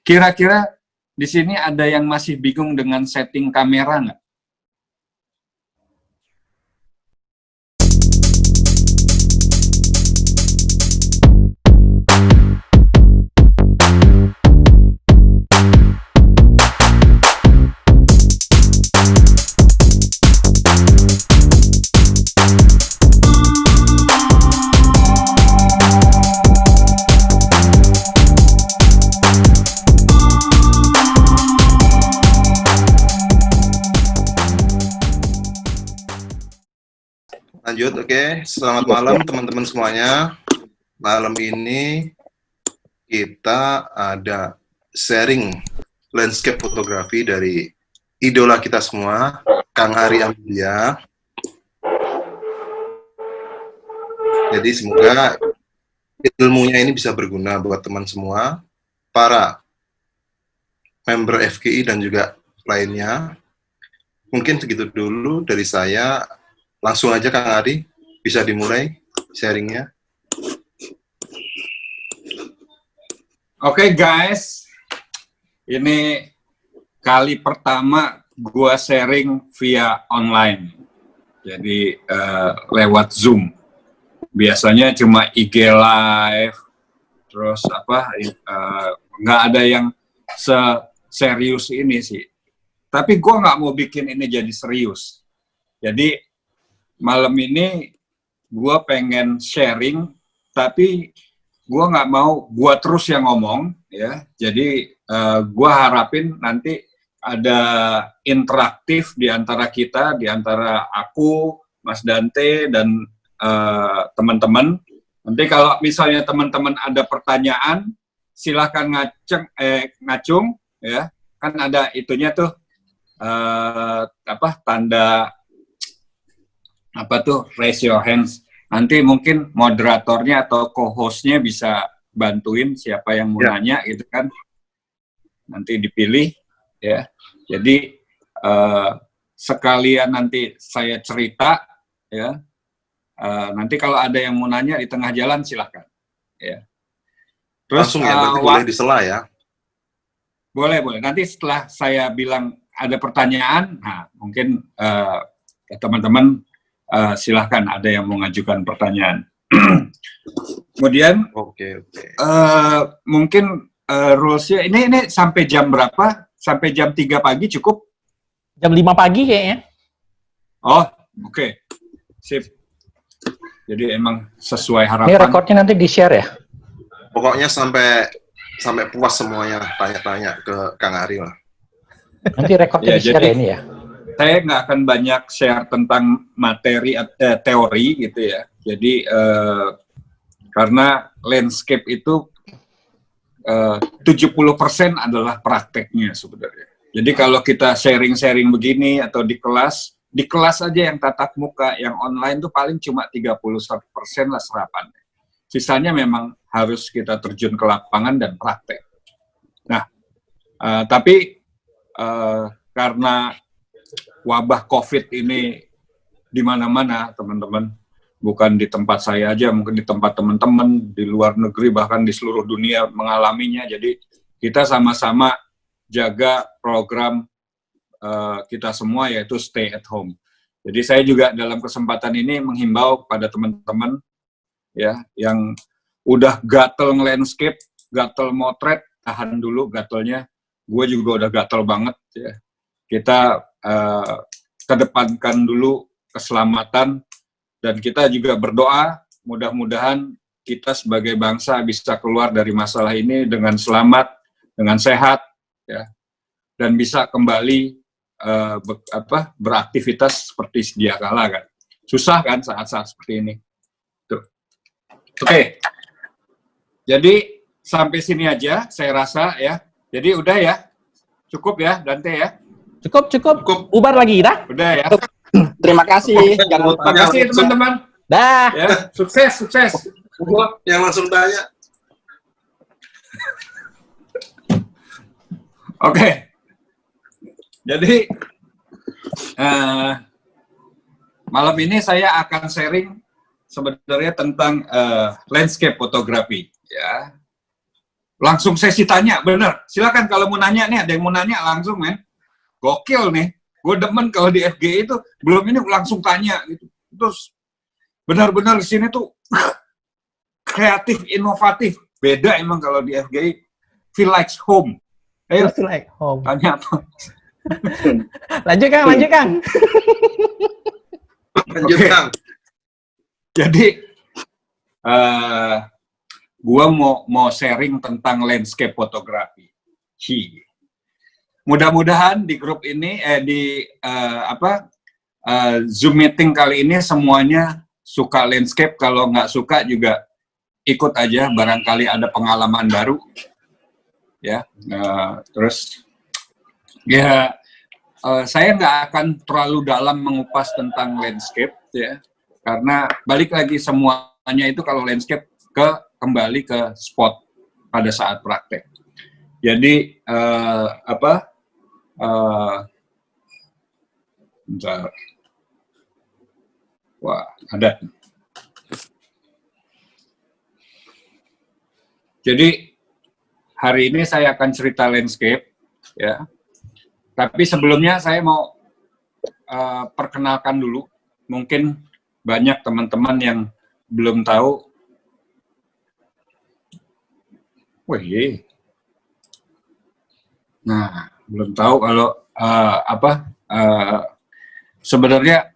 Kira-kira di sini ada yang masih bingung dengan setting kamera nggak? Lanjut, oke. Selamat malam teman-teman semuanya. Malam ini kita ada sharing landscape fotografi dari idola kita semua, Kang Ari Amelia. Jadi semoga ilmunya ini bisa berguna buat teman semua, para member FGI dan juga lainnya. Mungkin segitu dulu dari saya. Langsung aja Kang Ari, bisa dimulai sharingnya. Oke guys, ini kali pertama gua sharing via online, jadi lewat Zoom. Biasanya cuma IG live, terus nggak ada yang serius ini sih. Tapi gua nggak mau bikin ini jadi serius. Jadi malam ini gue pengen sharing, tapi gue nggak mau gue terus yang ngomong, ya. Jadi gue harapin nanti ada interaktif di antara kita, di antara aku, Mas Dante, dan teman-teman. Nanti kalau misalnya teman-teman ada pertanyaan, silahkan ngacung, ya. Kan ada itunya tuh, tanda raise your hands. Nanti mungkin moderatornya atau co-hostnya bisa bantuin siapa yang mau nanya gitu kan. Nanti dipilih, ya. Jadi sekalian nanti saya cerita, ya. Nanti kalau ada yang mau nanya di tengah jalan silahkan, ya. Terus langsung ya, berarti boleh disela ya. Boleh. Nanti setelah saya bilang ada pertanyaan, nah mungkin teman-teman silahkan ada yang mau mengajukan pertanyaan. Kemudian, mungkin rules-nya ini sampai jam berapa? Sampai jam 3 pagi cukup? Jam 5 pagi kayaknya. Oh, oke. Sip. Jadi emang sesuai harapan. Ini rekodnya nanti di-share ya? Pokoknya sampai puas semuanya, tanya-tanya ke Kang Ari lah. Nanti rekodnya di-share ya ini ya? Saya nggak akan banyak share tentang materi teori gitu ya. Jadi karena landscape itu 70% adalah prakteknya sebenarnya. Jadi kalau kita sharing-sharing begini atau di kelas aja yang tatap muka, yang online tuh paling cuma 31% lah serapannya. Sisanya memang harus kita terjun ke lapangan dan praktek. Nah, tapi karena wabah COVID ini di mana-mana, teman-teman. Bukan di tempat saya aja, mungkin di tempat teman-teman, di luar negeri, bahkan di seluruh dunia mengalaminya. Jadi kita sama-sama jaga program kita semua, yaitu stay at home. Jadi saya juga dalam kesempatan ini menghimbau pada teman-teman ya yang udah gatel nge-landscape, gatel motret, tahan dulu gatelnya. Gue juga udah gatel banget ya. Kita kedepankan dulu keselamatan, dan kita juga berdoa mudah-mudahan kita sebagai bangsa bisa keluar dari masalah ini dengan selamat, dengan sehat, ya, dan bisa kembali beraktivitas seperti sedia kala kan. Susah kan saat-saat seperti ini. Tuh. Oke. Jadi sampai sini aja saya rasa ya. Jadi udah ya. Cukup ya Dante ya. Cukup. Ubar lagi dah. Udah ya. Terima kasih. Terima kasih teman-teman. Dah. Ya, sukses. Yang langsung tanya. Oke. Jadi malam ini saya akan sharing sebenarnya tentang landscape fotografi, ya. langsung sesi tanya, bener. Silakan kalau mau nanya nih, ada yang mau nanya langsung, men. Gokil nih. Gue demen kalau di FGI itu belum ini langsung tanya gitu. Terus benar-benar di sini tuh kreatif, inovatif. Beda emang kalau di FGI. Feel like home. Ayo, Feels like home. tanya apa? Lanjut Kang. Lanjut, Oke. Kang. Jadi, gua mau sharing tentang landscape fotografi. Mudah-mudahan di grup ini, Zoom meeting kali ini semuanya suka landscape. Kalau nggak suka juga ikut aja, barangkali ada pengalaman baru. Ya, terus ya saya nggak akan terlalu dalam mengupas tentang landscape ya, karena balik lagi semuanya itu kalau landscape kembali ke spot pada saat praktek. Jadi bentar. Wah, ada. Jadi hari ini saya akan cerita landscape, ya. Tapi sebelumnya saya mau perkenalkan dulu. Mungkin banyak teman-teman yang belum tahu. Wih. Nah, belum tahu kalau sebenarnya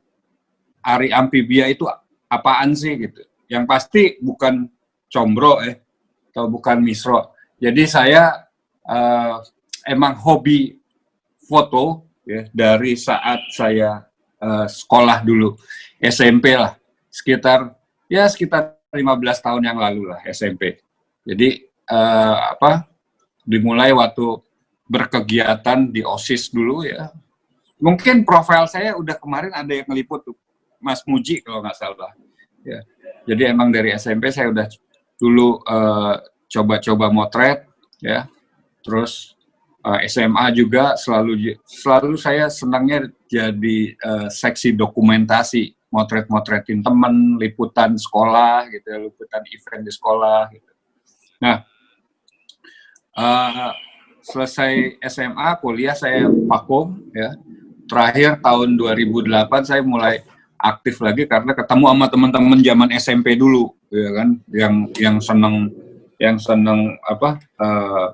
Ari Amphibia itu apaan sih gitu. Yang pasti bukan combro atau bukan misro. Jadi saya emang hobi foto ya dari saat saya sekolah dulu, SMP lah, sekitar 15 tahun yang lalu lah SMP. Jadi dimulai waktu berkegiatan di OSIS dulu ya. Mungkin profil saya udah kemarin ada yang ngeliput tuh, Mas Muji kalau nggak salah. Ya. Jadi emang dari SMP saya udah dulu coba-coba motret ya, terus SMA juga selalu saya senangnya jadi seksi dokumentasi, motretin temen, liputan sekolah gitu, liputan event di sekolah gitu. Nah, selesai SMA, kuliah saya vakum ya. Terakhir tahun 2008 saya mulai aktif lagi karena ketemu sama teman-teman zaman SMP dulu ya kan, yang seneng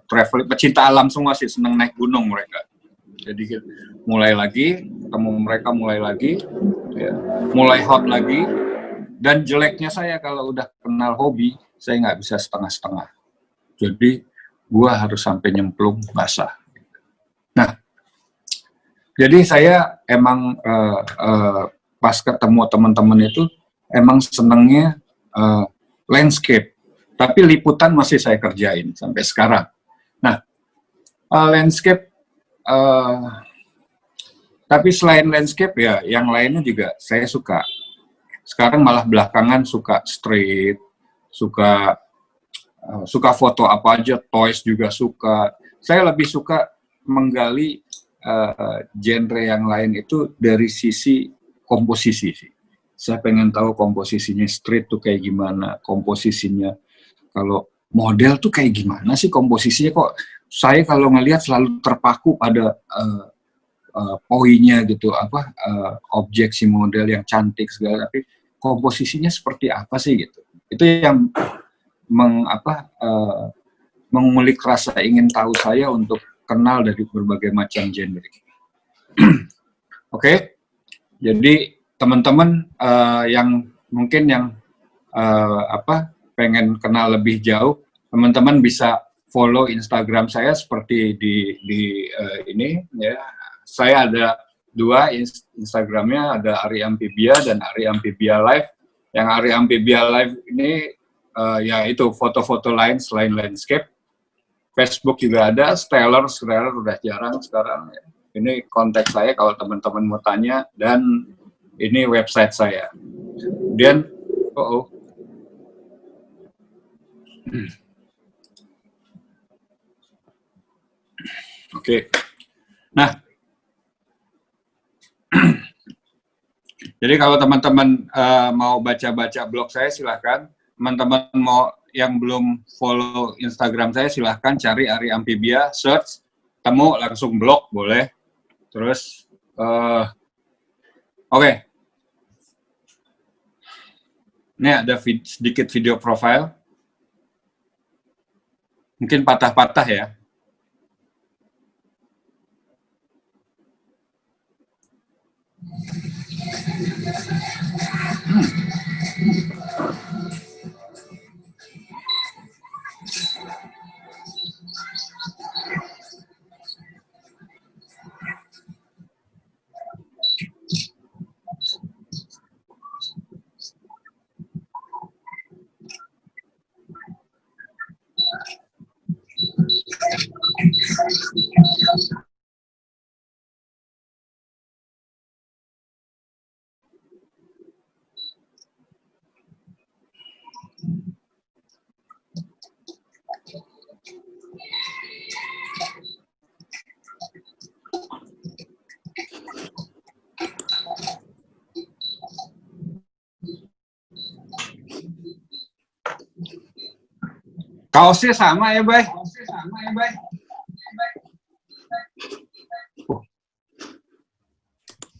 traveling, pecinta alam semua sih, seneng naik gunung mereka. Jadi mulai lagi ketemu mereka, mulai hot lagi. Dan jeleknya saya kalau udah kenal hobi, saya nggak bisa setengah-setengah. Jadi gua harus sampai nyemplung basah. Nah, jadi saya emang pas ketemu teman-teman itu emang senengnya landscape. Tapi liputan masih saya kerjain sampai sekarang. Nah, landscape, tapi selain landscape ya, yang lainnya juga saya suka. Sekarang malah belakangan suka street, suka foto apa aja, toys juga suka. Saya lebih suka menggali genre yang lain itu dari sisi komposisi sih. Saya pengen tahu komposisinya street tuh kayak gimana, komposisinya. Kalau model tuh kayak gimana sih komposisinya, kok saya kalau ngelihat selalu terpaku pada poinnya gitu, objek si model yang cantik segala, tapi komposisinya seperti apa sih gitu. Itu yang mengulik rasa ingin tahu saya untuk kenal dari berbagai macam genre. Oke. Jadi teman-teman yang mungkin yang pengen kenal lebih jauh, teman-teman bisa follow Instagram saya seperti di ini ya. Saya ada 2 Instagramnya, ada Ari Amphibia dan Ari Amphibia Live. Yang Ari Amphibia Live ini ya itu foto-foto lain selain landscape. Facebook juga ada, Stellar udah jarang sekarang ya. Ini kontak saya kalau teman-teman mau tanya, dan ini website saya. Kemudian Oke. Nah, jadi kalau teman-teman mau baca-baca blog saya, silakan. Teman-teman mau yang belum follow Instagram saya, silahkan cari Ari Amphibia, search, temu, langsung blog, boleh. Terus, oke. Ini ada sedikit video profile. Mungkin patah-patah ya. Kaosnya sama ya, Bay?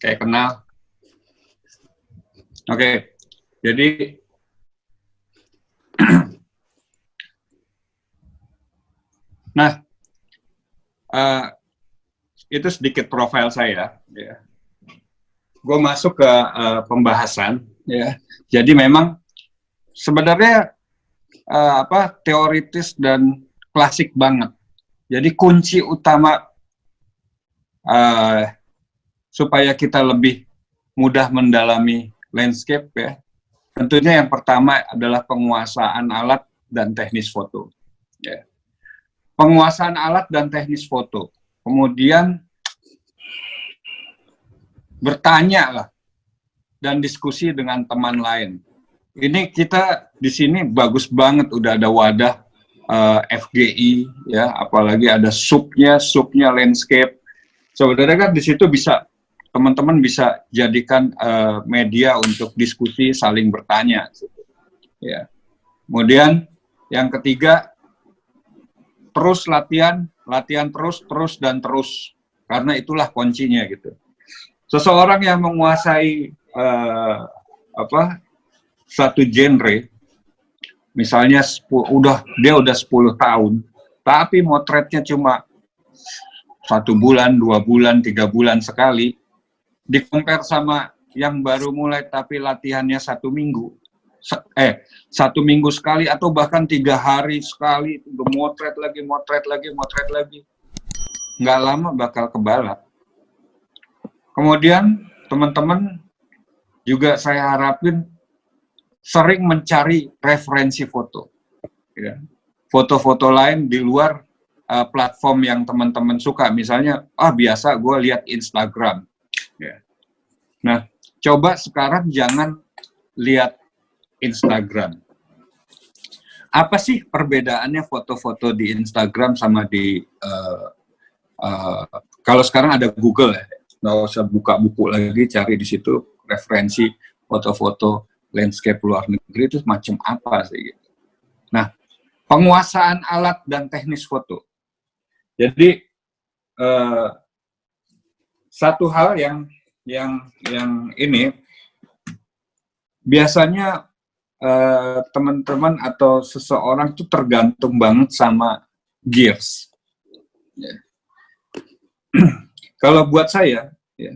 Kayak kenal. Oke, jadi nah, itu sedikit profil saya. Ya. Gue masuk ke pembahasan. Ya. Jadi memang sebenarnya teoritis dan klasik banget. Jadi kunci utama supaya kita lebih mudah mendalami landscape ya, tentunya yang pertama adalah penguasaan alat dan teknis foto. Ya. Penguasaan alat dan teknis foto. Kemudian bertanya lah dan diskusi dengan teman lain. Ini kita di sini bagus banget, udah ada wadah FGI ya, apalagi ada subnya landscape. Sebenarnya kan di situ bisa teman-teman bisa jadikan media untuk diskusi, saling bertanya. Ya. Kemudian yang ketiga, terus latihan terus dan terus, karena itulah kuncinya gitu. Seseorang yang menguasai satu genre, misalnya dia udah 10 tahun, tapi motretnya cuma 1 bulan, 2 bulan, 3 bulan sekali, di-compare sama yang baru mulai tapi latihannya 1 minggu, 1 minggu sekali atau bahkan 3 hari sekali, udah motret lagi, nggak lama bakal kebalap. Kemudian teman-teman juga saya harapin sering mencari referensi foto, ya. Foto-foto lain di luar platform yang teman-teman suka. Misalnya, biasa gue lihat Instagram. Ya. Nah, coba sekarang jangan lihat Instagram. Apa sih perbedaannya foto-foto di Instagram sama di kalau sekarang ada Google ya, nggak usah buka buku lagi, cari di situ referensi foto-foto landscape luar negeri itu macam apa sih gitu. Nah, penguasaan alat dan teknis foto. Jadi satu hal yang ini biasanya teman-teman atau seseorang itu tergantung banget sama gears. Ya. Kalau buat saya, ya,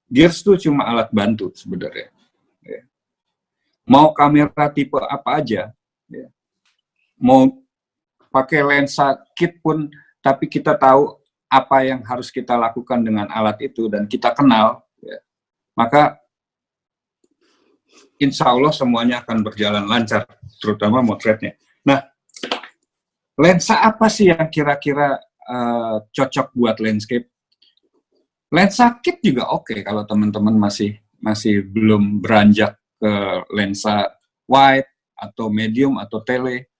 gears itu cuma alat bantu sebenarnya. Ya. Mau kamera tipe apa aja, ya. Mau pakai lensa kit pun, tapi kita tahu apa yang harus kita lakukan dengan alat itu dan kita kenal, ya, maka insya Allah semuanya akan berjalan lancar, terutama motretnya. Nah, lensa apa sih yang kira-kira cocok buat landscape? Lensa kit juga oke kalau teman-teman masih belum beranjak ke lensa wide atau medium atau tele.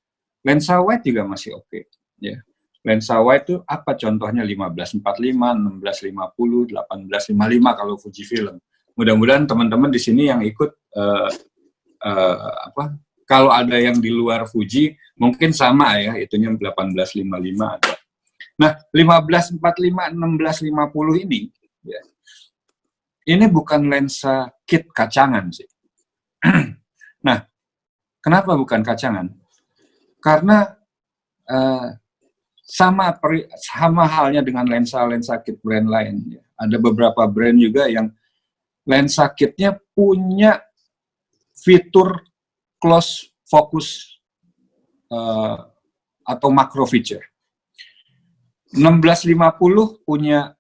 Lensa wide juga masih oke. Ya. Lensa wide itu apa contohnya? 1545, 1650, 1855 kalau Fujifilm. Mudah-mudahan teman-teman di sini yang ikut kalau ada yang di luar Fuji, mungkin sama ya, itunya 1855 ada. Nah, 1545, 1650 ini, ya, ini bukan lensa kit kacangan sih. Nah, kenapa bukan kacangan? Karena sama halnya dengan lensa-lensa kit brand lain. Ya. Ada beberapa brand juga yang lensa kitnya punya fitur close focus atau macro feature. 1650 punya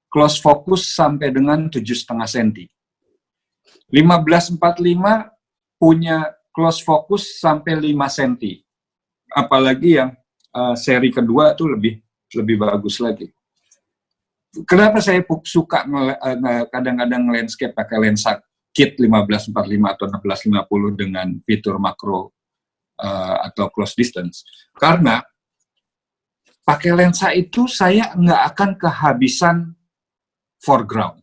close focus sampai dengan 7,5 cm. 1545 punya close focus sampai 5 cm. Apalagi yang seri kedua itu lebih bagus lagi. Kenapa saya suka kadang-kadang landscape pakai lensa kit 1545 atau 1650 dengan fitur makro atau close distance? Karena pakai lensa itu saya nggak akan kehabisan foreground.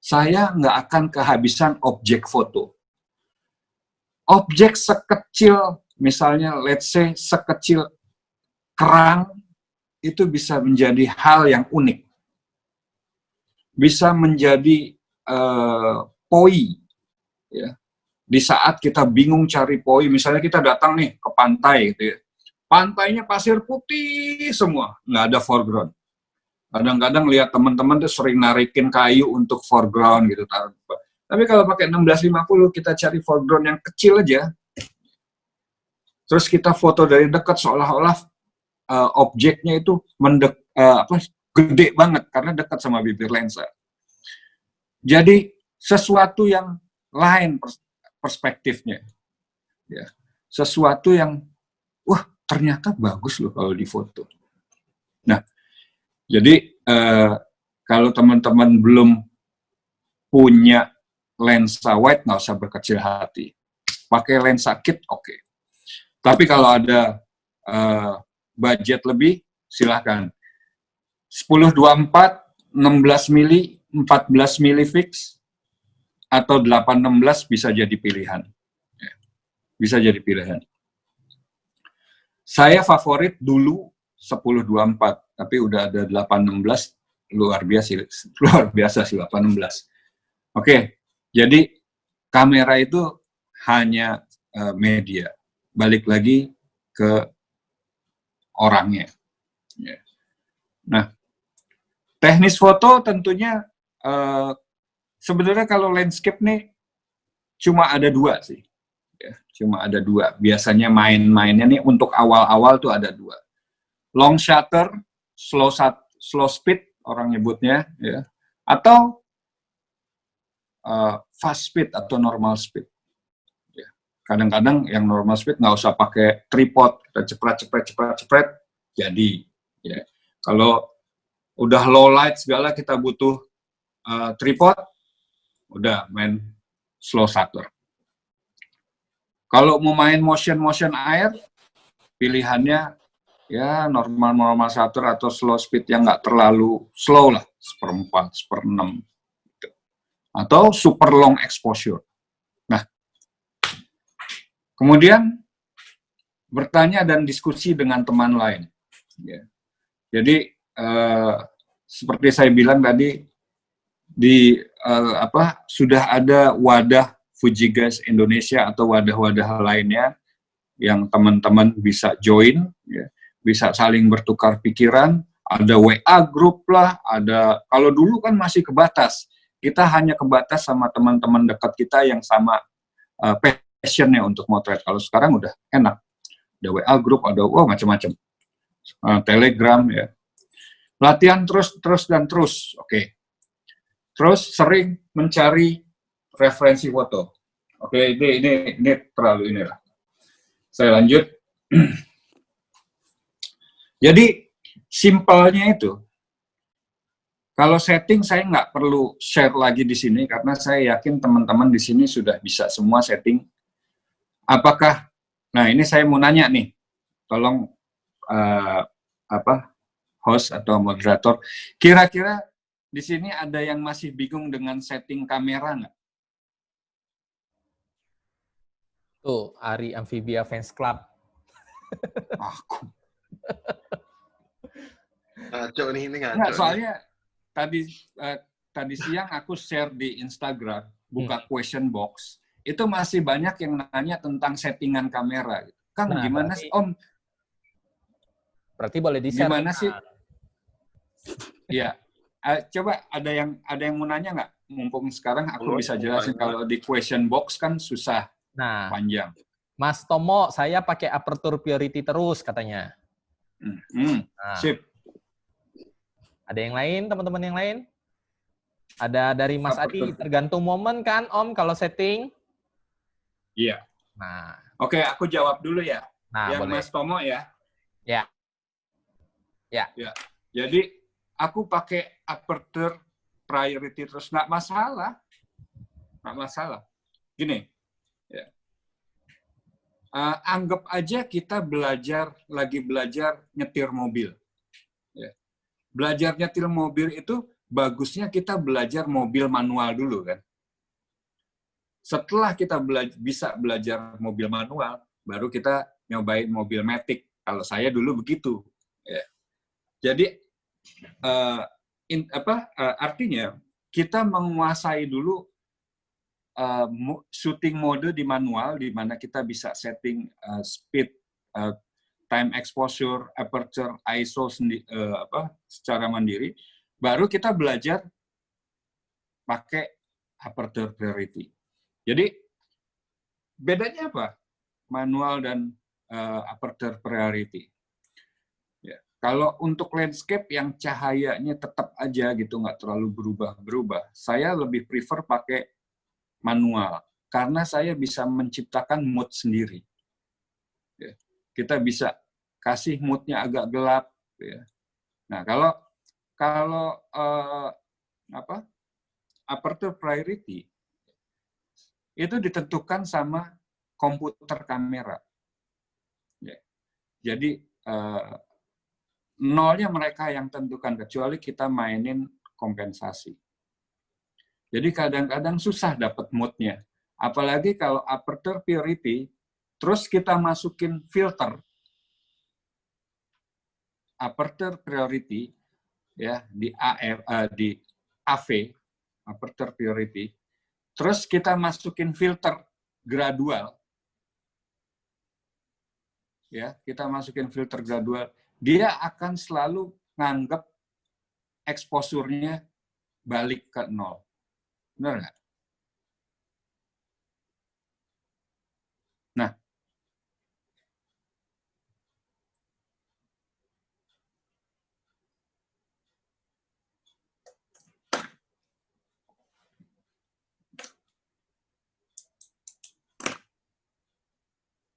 Saya nggak akan kehabisan objek foto. Objek sekecil, misalnya let's say sekecil kerang, itu bisa menjadi hal yang unik. Bisa menjadi poi. Ya. Di saat kita bingung cari poi, misalnya kita datang nih ke pantai, gitu ya. Pantainya pasir putih semua, nggak ada foreground. Kadang-kadang lihat teman-teman tuh sering narikin kayu untuk foreground gitu. Tapi kalau pakai 1650 kita cari foreground yang kecil aja, terus kita foto dari dekat seolah-olah objeknya itu gede banget karena dekat sama bibir lensa. Jadi sesuatu yang lain perspektifnya, ya. Sesuatu yang ternyata bagus loh kalau difoto. Nah, jadi kalau teman-teman belum punya lensa wide, nggak usah berkecil hati. Pakai lensa kit, oke. Tapi kalau ada budget lebih, silakan. 10-24, 16 mili, 14 mili fix, atau 8-16 bisa jadi pilihan. Bisa jadi pilihan. Saya favorit dulu 10-24, tapi udah ada 8-16, luar biasa sih 8-16. Oke, jadi kamera itu hanya media. Balik lagi ke orangnya. Nah, teknis foto tentunya sebenarnya kalau landscape nih cuma ada dua sih. Ya, cuma ada dua. Biasanya main-mainnya nih untuk awal-awal tuh ada dua. Long shutter, slow speed orang nyebutnya, ya, atau fast speed atau normal speed. Kadang-kadang yang normal speed nggak usah pakai tripod, kita cepret, jadi. Ya. Kalau udah low light segala kita butuh tripod, udah main slow shutter. Kalau mau main motion air, pilihannya ya normal shutter atau slow speed yang nggak terlalu slow lah, 1/4, 1/6. Gitu. Atau super long exposure. Nah, kemudian bertanya dan diskusi dengan teman lain. Ya. Jadi seperti saya bilang tadi, sudah ada wadah Fujigas Indonesia atau wadah-wadah lainnya yang teman-teman bisa join, ya, bisa saling bertukar pikiran. Ada WA group lah, ada. Kalau dulu kan masih kebatas, kita hanya kebatas sama teman-teman dekat kita yang sama passionnya untuk motret. Kalau sekarang udah enak, ada WA group, ada macam-macam, Telegram, ya. Latihan terus, oke. Terus sering mencari referensi foto. Oke, ini terlalu inilah. Saya lanjut. Jadi simpelnya itu, kalau setting saya nggak perlu share lagi di sini karena saya yakin teman-teman di sini sudah bisa semua setting. Apakah? Nah, ini saya mau nanya nih, tolong host atau moderator, kira-kira di sini ada yang masih bingung dengan setting kamera nggak? Tuh, Ari Amphibia Fans Club. Aku. Ngaco nih, ini ngaco Nggak, nih. soalnya tadi siang aku share di Instagram, buka question box, itu masih banyak yang nanya tentang settingan kamera. Kang, Nah, gimana sih, Om? Berarti boleh di-share. Gimana nih, sih? Kang. Iya. Coba ada yang mau nanya nggak? Mumpung sekarang aku bisa jelasin. Kalau di question box kan susah, Nah, panjang. Mas Tomo, saya pakai aperture priority terus katanya. Nah, Sip. ada yang lain, teman-teman yang lain? Ada dari Mas Adi, tergantung momen kan, Om, kalau setting? Iya. Nah, Oke, aku jawab dulu ya. Yang boleh. Mas Tomo ya. Ya. Jadi aku pakai aperture priority terus, nggak masalah. Gini, ya. Anggap aja kita lagi belajar nyetir mobil. Ya. Belajar nyetir mobil itu bagusnya kita belajar mobil manual dulu kan. Setelah kita bisa belajar mobil manual, baru kita nyobain mobil matic. Kalau saya dulu begitu. Ya. Jadi artinya kita menguasai dulu shooting mode di manual, di mana kita bisa setting speed, time exposure, aperture, ISO secara mandiri. Baru kita belajar pakai aperture priority. Jadi bedanya apa? Manual dan aperture priority. Ya. Kalau untuk landscape yang cahayanya tetap aja gitu, nggak terlalu berubah-berubah, saya lebih prefer pakai manual karena saya bisa menciptakan mood sendiri. Ya. Kita bisa kasih moodnya agak gelap. Ya. Nah, kalau aperture priority itu ditentukan sama komputer kamera. Ya. Jadi nolnya mereka yang tentukan, kecuali kita mainin kompensasi. Jadi kadang-kadang susah dapat moodnya. Apalagi kalau aperture priority, terus kita masukin filter aperture priority ya di AV, aperture priority, terus kita masukin filter gradual, ya kita masukin filter gradual, dia akan selalu nganggap exposure-nya balik ke 0. Benar nggak? Nah,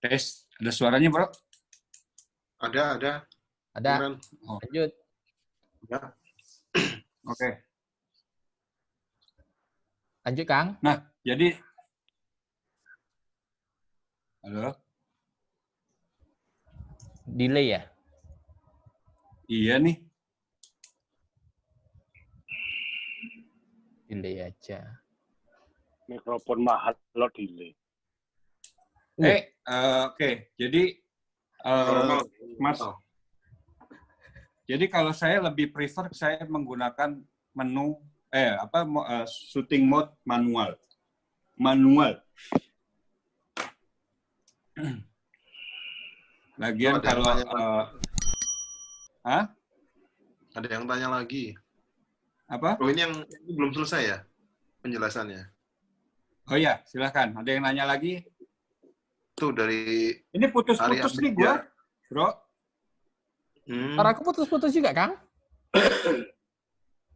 tes, ada suaranya, Bro? Ada. Oh. Lanjut. Ya. Oke. Lanjut, Kang. Nah, jadi halo? Delay ya? Iya nih. Delay aja. Mikrofon mahal lo delay. Oke. Jadi Mas, jadi kalau saya lebih prefer saya menggunakan menu shooting mode manual. Lagian kalau ada yang tanya lagi. Apa? Oh, ini belum selesai ya penjelasannya. Oh ya, silakan. Ada yang nanya lagi? Tuh dari Ini putus-putus nih gua, Bro. Suara aku putus-putus juga, Kang?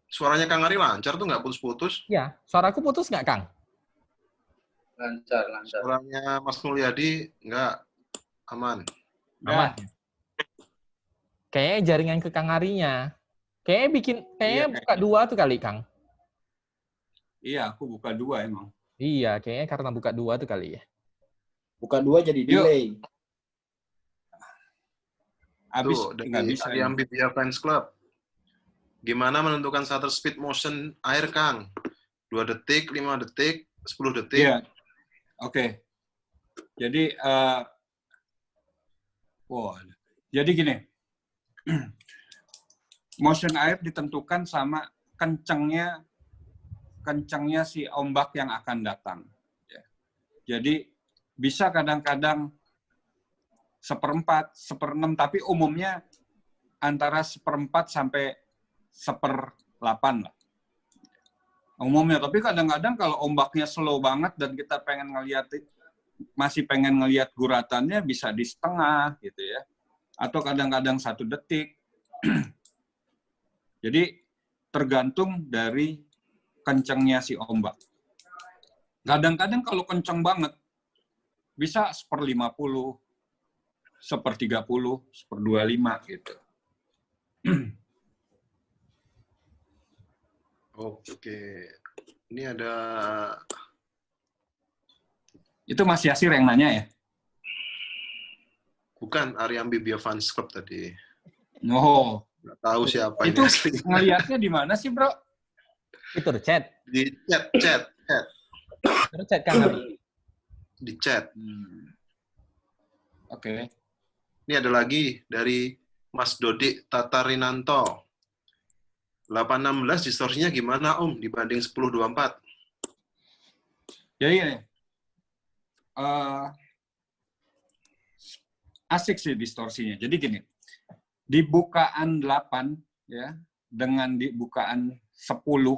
Suaranya Kang Ari lancar tuh, nggak putus-putus? Iya. Suaraku putus nggak, Kang? Lancar. Suaranya Mas Mulyadi nggak aman. Aman. Kayaknya jaringan ke Kang Arinya. Kayaknya buka dua tuh kali, Kang. Iya, aku buka 2 emang. Iya, kayaknya karena buka dua tuh kali ya. Buka 2 jadi delay. Habis nggak dari bisa. Ari Amphibia Fans Club. Gimana menentukan shutter speed motion air, Kang? 2 detik, 5 detik, 10 detik? Iya. Oke. Jadi, jadi gini, motion air ditentukan sama kencangnya si ombak yang akan datang. Ya. Jadi bisa kadang-kadang 1/4, 1/6, tapi umumnya antara 1/4 sampai 1/8 lah. Umumnya, tapi kadang-kadang kalau ombaknya slow banget dan kita masih pengen ngelihat guratannya, bisa di setengah gitu ya. Atau kadang-kadang 1 detik. Jadi tergantung dari kencangnya si ombak. Kadang-kadang kalau kencang banget, bisa 1/50, 1/30, 1/25 gitu. Oke. Ini ada... Itu Mas Yasir yang nanya ya? Bukan, Ariambi Biofans Club tadi. Oh. Nggak tahu siapa itu ini asli. ngelihatnya di mana sih, Bro? Itu chat. Di chat. Itu chat Kang Ari. Di chat. Oke. Ini ada lagi dari Mas Dodik Tatarinanto. 816 distorsinya gimana Om dibanding 1024? Jadi ini, asik sih distorsinya. Jadi gini, di bukaan 8 ya dengan di bukaan 10,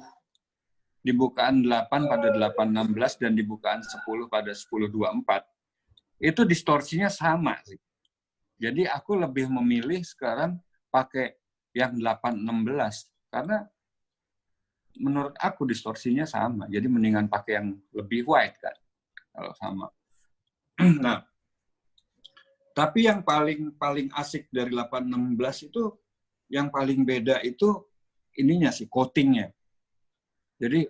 di bukaan 8 pada 816 dan di bukaan 10 pada 1024 itu distorsinya sama sih. Jadi aku lebih memilih sekarang pakai yang 816 karena menurut aku distorsinya sama. Jadi mendingan pakai yang lebih wide kan kalau sama. Nah, tapi yang paling asik dari 816 itu yang paling beda itu ininya sih, coatingnya. Jadi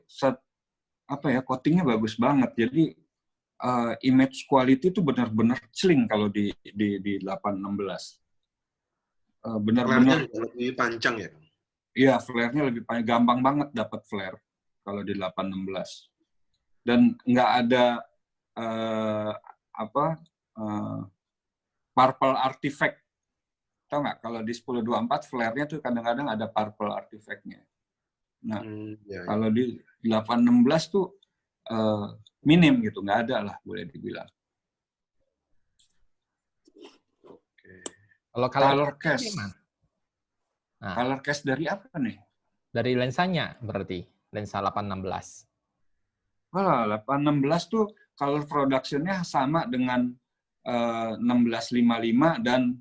coatingnya bagus banget. Jadi image quality itu benar-benar clean kalau di 816. Benar-benar lebih panjang ya. Iya, flare-nya lebih panjang, gampang banget dapat flare kalau di 816. Dan nggak ada purple artifact. Tahu nggak? Kalau di 1024 flare-nya tuh kadang-kadang ada purple artifact-nya. Nah, kalau di 816 tuh minim gitu, nggak ada lah boleh dibilang. Kalau color cast. Nah, color cast dari apa nih? Dari lensanya berarti, lensa 816. Wah, 816 tuh color production-nya sama dengan 1655 dan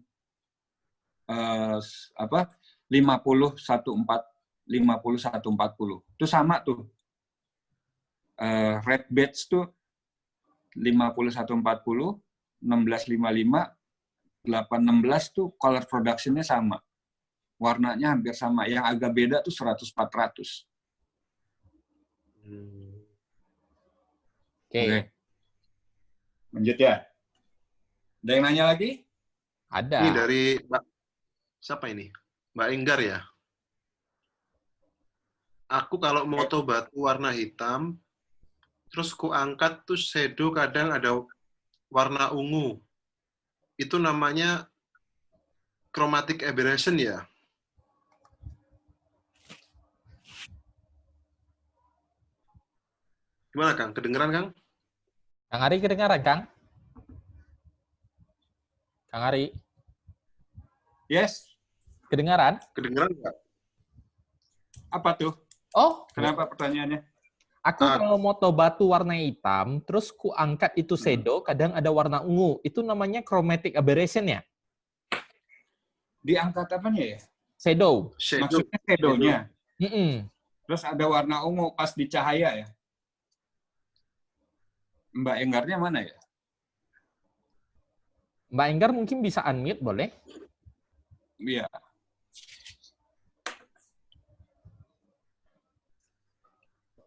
50-140. Itu sama tuh. Red badge tuh 50-140, 1655, 816 tuh color production-nya sama. Warnanya hampir sama. Yang agak beda tuh 100-400. Oke. Lanjut ya. Ada yang nanya lagi? Ada. Ini dari Mbak, siapa ini? Mbak Enggar ya? Aku kalau moto batu warna hitam, terus ku angkat tuh shadow kadang ada warna ungu. Itu namanya chromatic aberration ya? Gimana Kang? Kedengeran Kang? Kang Ari kedengaran Kang? Kang Ari? Yes. Kedengaran? Kedengeran nggak? Apa tuh? Oh, kenapa pertanyaannya? Aku kalau moto batu warna hitam, terus ku angkat itu shadow, kadang ada warna ungu. Itu namanya chromatic aberration ya? Diangkat apanya ya? Shadow. Maksudnya shadow-nya. Terus ada warna ungu pas di cahaya ya? Mbak Enggarnya mana ya? Mbak Enggar mungkin bisa unmute, boleh? Iya.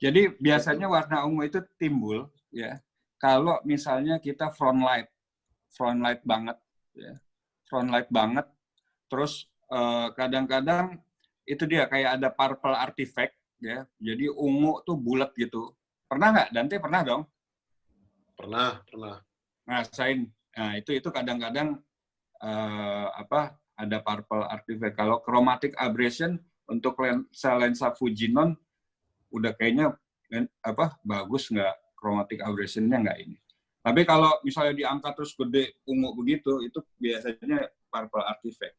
Jadi biasanya warna ungu itu timbul ya kalau misalnya kita front light banget, ya. Front light banget. Terus kadang-kadang itu dia kayak ada purple artifact ya. Jadi ungu tuh bulat gitu. Pernah nggak? Dante pernah dong? Pernah. ngerasain. Nah, itu kadang-kadang ada purple artifact. Kalau chromatic aberration untuk lensa Fujinon udah kayaknya bagus, nggak chromatic aberration-nya nggak ini. Tapi kalau misalnya diangkat terus gede ungu begitu, itu biasanya purple artifact.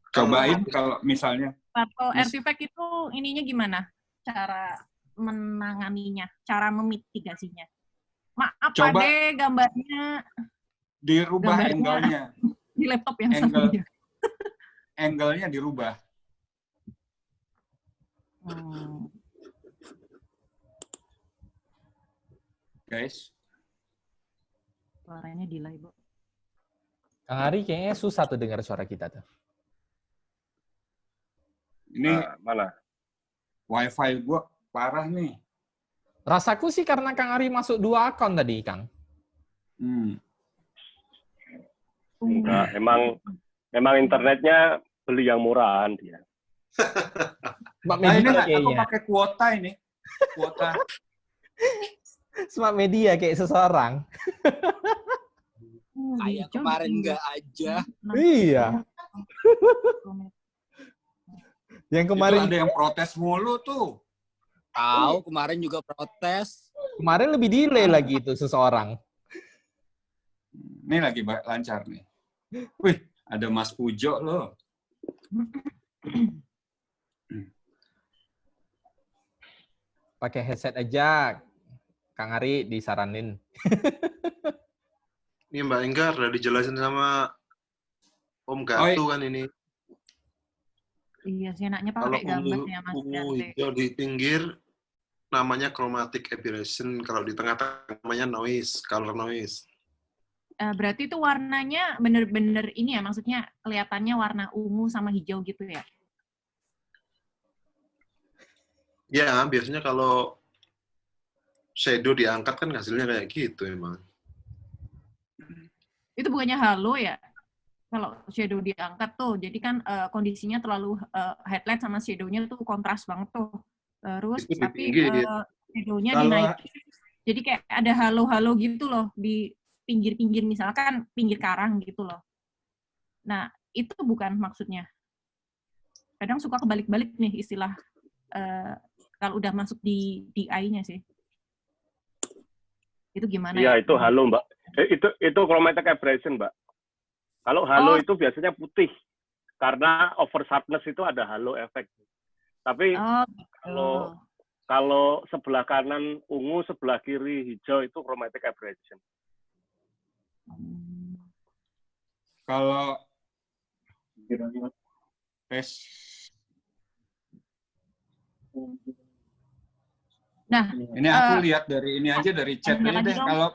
Cobain kalau misalnya. Purple artifact itu ininya gimana? Cara menanganinya, cara memitigasinya. Maaf Coba Pade, gambarnya dirubah angle-nya. Di laptop yang satunya. Angle-nya dirubah. Guys. Suaranya delay, Bu. Kang Ari kayaknya susah tuh dengar suara kita tuh. Ini mana? Wi-Fi gua parah nih. Rasaku sih karena Kang Ari masuk 2 akun tadi, Kang. Enggak, memang internetnya beli yang murahan dia. Smart Nah, media ini aku kayaknya. pakai kuota ini. Kuota. Smart media kayak seseorang. Kayak kemarin enggak aja. Iya. Yang kemarin Itu ada yang protes mulu tuh. Tahu kemarin juga protes. Kemarin lebih delay lagi itu seseorang. Ini lagi lancar nih. Wih, ada Mas Pujo loh. Pakai headset aja, Kang Ari disaranin. Ini Mbak Enggar udah dijelasin sama Om Gatu kan ini. Iya sih, enaknya Kalau pakai gambar ya Mas ungu Dante. hijau di pinggir namanya chromatic aberration, kalau di tengah-tengah namanya noise, color noise. Berarti itu warnanya bener-bener ini ya, maksudnya kelihatannya warna ungu sama hijau gitu ya? Ya, biasanya kalau shadow diangkat kan hasilnya kayak gitu emang. Itu bukannya halo ya? Kalau shadow diangkat tuh, jadi kan kondisinya terlalu highlight sama shadow-nya tuh kontras banget tuh. Terus Itu di tapi pinggir. shadow-nya Kalau- dinaikin. Jadi kayak ada halo-halo gitu loh di pinggir-pinggir, misalkan pinggir karang gitu loh. Nah, itu bukan maksudnya. Kadang suka kebalik-balik nih istilah kalau udah masuk di DI-nya sih. Itu gimana Iya, ya? itu halo, Mbak. Itu chromatic aberration, Mbak. Kalau halo Oh. itu biasanya putih. Karena over sharpness itu ada halo effect. Tapi Oh, gitu. kalau sebelah kanan ungu, sebelah kiri hijau itu chromatic aberration. Kalau tes Nah, ini aku lihat dari ini aja, dari chat tanya aja lagi deh. dong. Kalau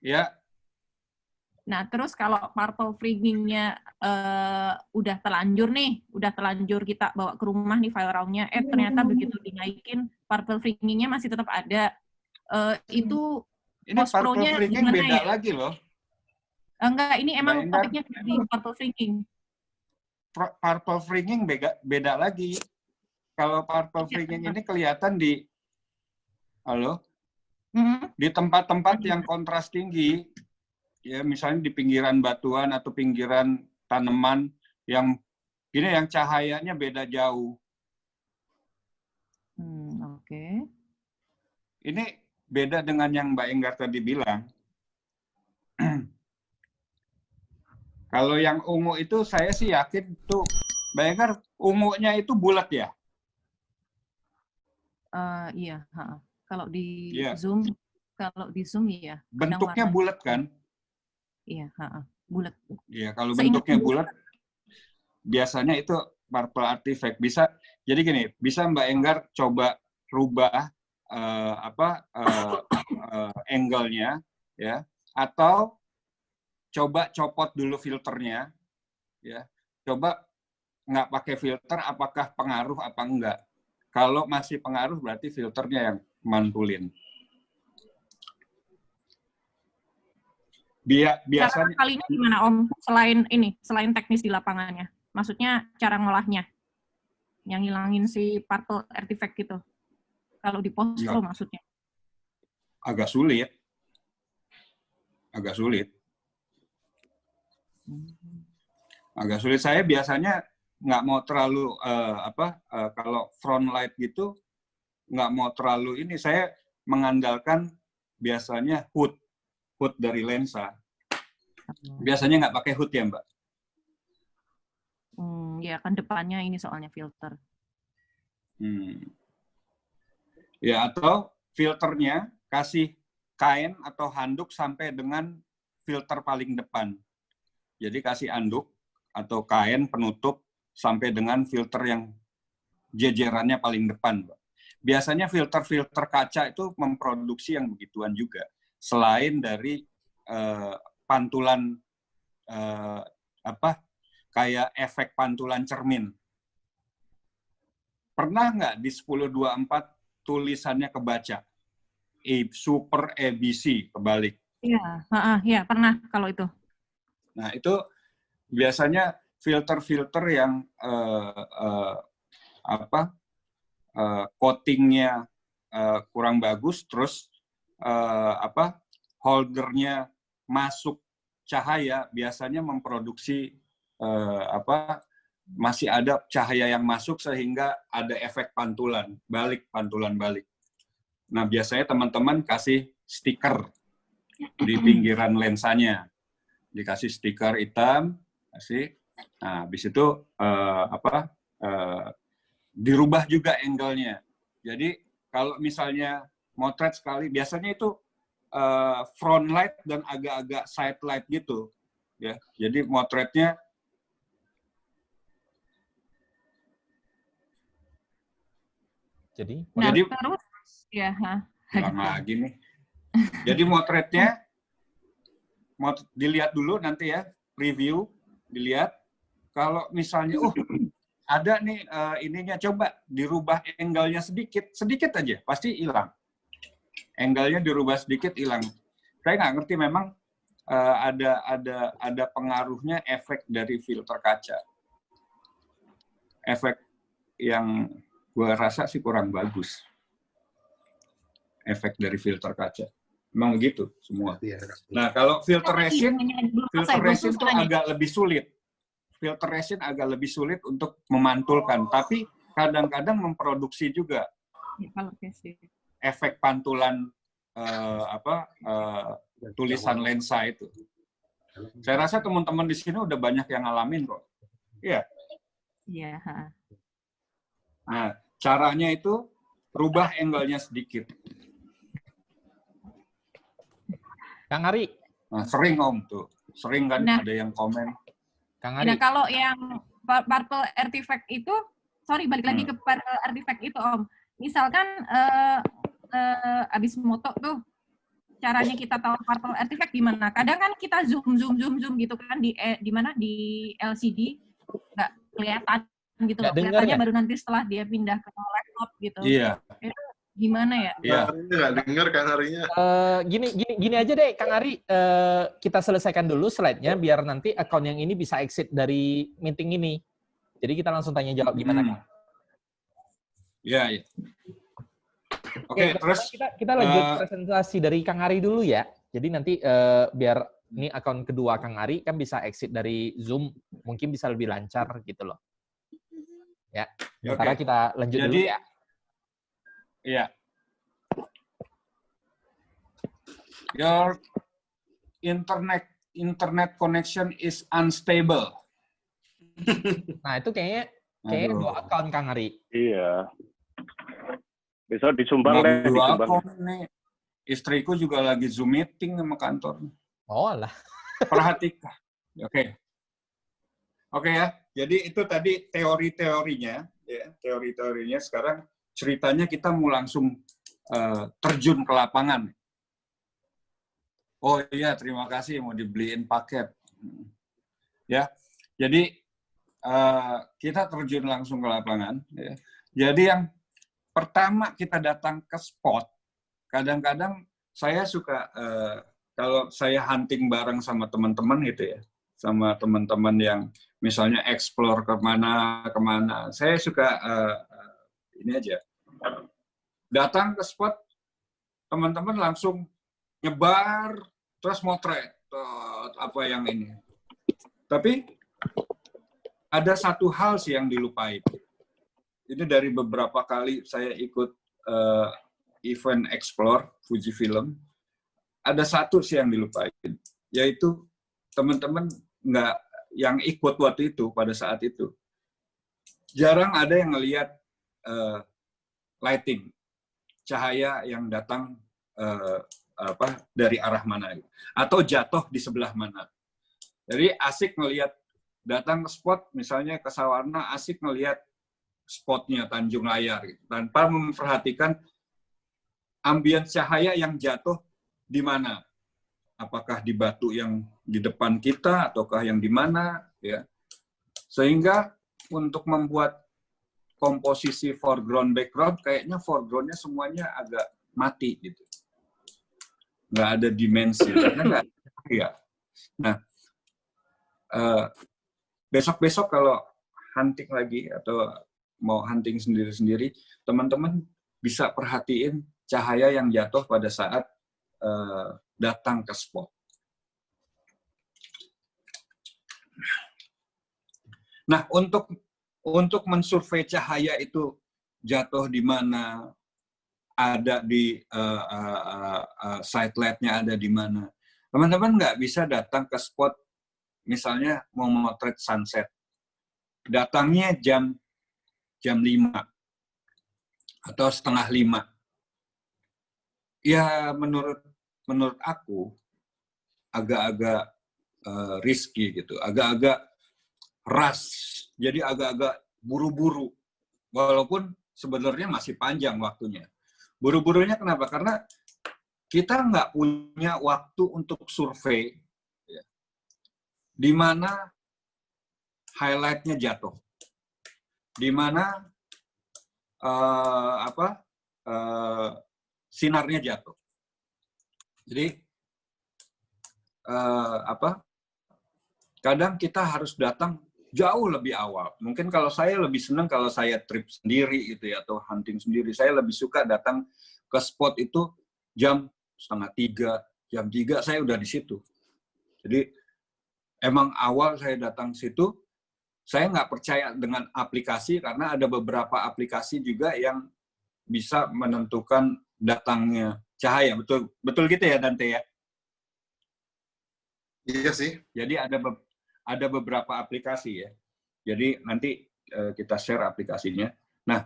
ya nah terus kalau purple fringing-nya udah terlanjur kita bawa ke rumah nih file RAW-nya, ternyata begitu dinaikin purple fringing-nya masih tetap ada. Itu ini post purple pro-nya fringing gimana beda ya? lagi loh. Enggak, ini emang Mbak Enggar. topiknya di purple fringing. Purple fringing beda lagi. Kalau purple fringing ini kelihatan di di tempat-tempat yang kontras tinggi, ya misalnya di pinggiran batuan atau pinggiran tanaman yang gini, yang cahayanya beda jauh. Oke. Ini beda dengan yang Mbak Enggar tadi bilang. Kalau yang ungu itu saya sih yakin tuh, Mbak Enggar, ungunya itu bulat ya? Iya. Kalau di Iya. Zoom iya. Bentuknya bulat kan? Iya, bulat. Iya, kalau Seingat bentuknya gue. bulat, biasanya itu purple artifact. Jadi gini, bisa Mbak Enggar coba rubah angle-nya, ya, atau coba copot dulu filternya, ya. Coba nggak pakai filter, apakah pengaruh apa enggak? Kalau masih pengaruh, berarti filternya yang mantulin. Biasanya Cara kalinya gimana Om? Selain teknis di lapangannya, maksudnya cara ngolahnya, yang ngilangin si purple artifact gitu. Kalau di post pro maksudnya. agak sulit. agak sulit. Agak sulit. Saya biasanya nggak mau terlalu kalau front light gitu nggak mau terlalu ini. Saya mengandalkan biasanya hood dari lensa. Biasanya nggak pakai hood ya, Mbak? Ya kan depannya ini soalnya filter. Ya, atau filternya kasih kain atau handuk sampai dengan filter paling depan. Jadi kasih handuk atau kain penutup sampai dengan filter yang jejerannya paling depan, Mbak. Biasanya filter-filter kaca itu memproduksi yang begituan juga. Selain dari pantulan kayak efek pantulan cermin. Pernah nggak di 1024 tulisannya kebaca? Super ABC kebalik. Iya, pernah kalau itu. Nah, itu biasanya filter-filter yang coatingnya kurang bagus, terus holdernya masuk cahaya, biasanya memproduksi masih ada cahaya yang masuk sehingga ada efek pantulan balik. Nah, biasanya teman-teman kasih stiker di pinggiran lensanya. Dikasih stiker hitam, kasih. Nah, habis itu dirubah juga angle-nya. Jadi, kalau misalnya motret sekali, biasanya itu front light dan agak-agak side light gitu. Ya. Jadi, motretnya Jadi terus ya, ulang lagi nih. Jadi motretnya dilihat dulu nanti ya, review, dilihat. Kalau misalnya, ada nih ininya, coba dirubah angle-nya sedikit aja, pasti hilang. Angle-nya dirubah sedikit, hilang. Saya nggak ngerti, memang ada pengaruhnya efek dari filter kaca. Efek yang gue rasa sih kurang bagus. Efek dari filter kaca. Memang begitu semua. Nah, kalau filter resin itu agak lebih sulit. Filter resin agak lebih sulit untuk memantulkan, tapi kadang-kadang memproduksi juga efek pantulan tulisan lensa itu. Saya rasa teman-teman di sini udah banyak yang ngalamin kok. Iya. Iya. Nah, caranya itu rubah angle-nya sedikit. Kang Ari. Nah, sering Om tuh. Sering kan ada yang komen. Kang Ari. Nah, kalau yang purple artifact itu, balik lagi ke purple artifact itu Om. Misalkan abis moto tuh, caranya kita tahu purple artifact gimana? Kadang kan kita zoom gitu kan di LCD nggak kelihatan gitu loh. Kelihatannya baru nanti setelah dia pindah ke laptop gitu. Iya. Itu gimana ya? Iya. Nggak dengar Kang Arinya. Gini aja deh, Kang Ari. Kita selesaikan dulu slide-nya biar nanti akun yang ini bisa exit dari meeting ini. Jadi kita langsung tanya jawab gimana, Kang? Iya. Oke, terus kita lanjut presentasi dari Kang Ari dulu ya. Jadi nanti biar ini akun kedua Kang Ari kan bisa exit dari Zoom, mungkin bisa lebih lancar gitu loh. Ya. Sekarang kita lanjut dulu ya. Iya. Your internet connection is unstable. Nah, itu kayaknya dua akun Kang Ari. Iya. Besok disumbang deh. Nih. Istriku juga lagi Zoom meeting sama kantor. Oh alah. Perhatikan. Oke ya. Jadi itu tadi teori-teorinya. Ya, teori-teorinya. Sekarang ceritanya kita mau langsung terjun ke lapangan. Oh iya, terima kasih mau dibeliin paket. Ya, jadi kita terjun langsung ke lapangan. Ya. Jadi yang pertama kita datang ke spot, kadang-kadang saya suka, kalau saya hunting bareng sama teman-teman gitu ya, sama teman-teman yang misalnya explore kemana, saya suka ini aja, datang ke spot, teman-teman langsung nyebar terus motret apa yang ini. Tapi ada satu hal sih yang dilupain. Ini dari beberapa kali saya ikut event Explore Fujifilm, ada satu sih yang dilupain, yaitu teman-teman nggak yang ikut waktu itu pada saat itu jarang ada yang ngelihat lighting, cahaya yang datang dari arah mana atau jatuh di sebelah mana. Jadi asik ngelihat datang ke spot, misalnya ke Sawarna, asik ngelihat spotnya Tanjung Layar gitu, tanpa memperhatikan ambience cahaya yang jatuh di mana. Apakah di batu yang di depan kita ataukah yang di mana, ya. Sehingga untuk membuat komposisi foreground background, kayaknya foregroundnya semuanya agak mati gitu, nggak ada dimensi, karena nggak ada cahaya. Nah, besok-besok kalau hunting lagi atau mau hunting sendiri-sendiri, teman-teman bisa perhatiin cahaya yang jatuh pada saat datang ke spot. Nah, untuk mensurvei cahaya itu jatuh di mana, ada di site light-nya ada di mana. Teman-teman nggak bisa datang ke spot, misalnya mau memotret sunset. Datangnya jam 5 atau setengah 5. Ya menurut aku agak-agak risky gitu, agak-agak rush. Jadi agak-agak buru-buru. Walaupun sebenarnya masih panjang waktunya. Buru-burunya kenapa? Karena kita nggak punya waktu untuk survei ya, di mana highlight-nya jatuh, di mana sinarnya jatuh. Jadi kadang kita harus datang jauh lebih awal. Mungkin kalau saya lebih senang kalau saya trip sendiri gitu ya, atau hunting sendiri. Saya lebih suka datang ke spot itu jam 2:30, jam 3 saya udah di situ. Jadi emang awal saya datang situ, saya nggak percaya dengan aplikasi karena ada beberapa aplikasi juga yang bisa menentukan datangnya cahaya. Betul gitu ya, Dante ya? Iya sih. Jadi ada beberapa aplikasi ya. Jadi nanti kita share aplikasinya. Nah,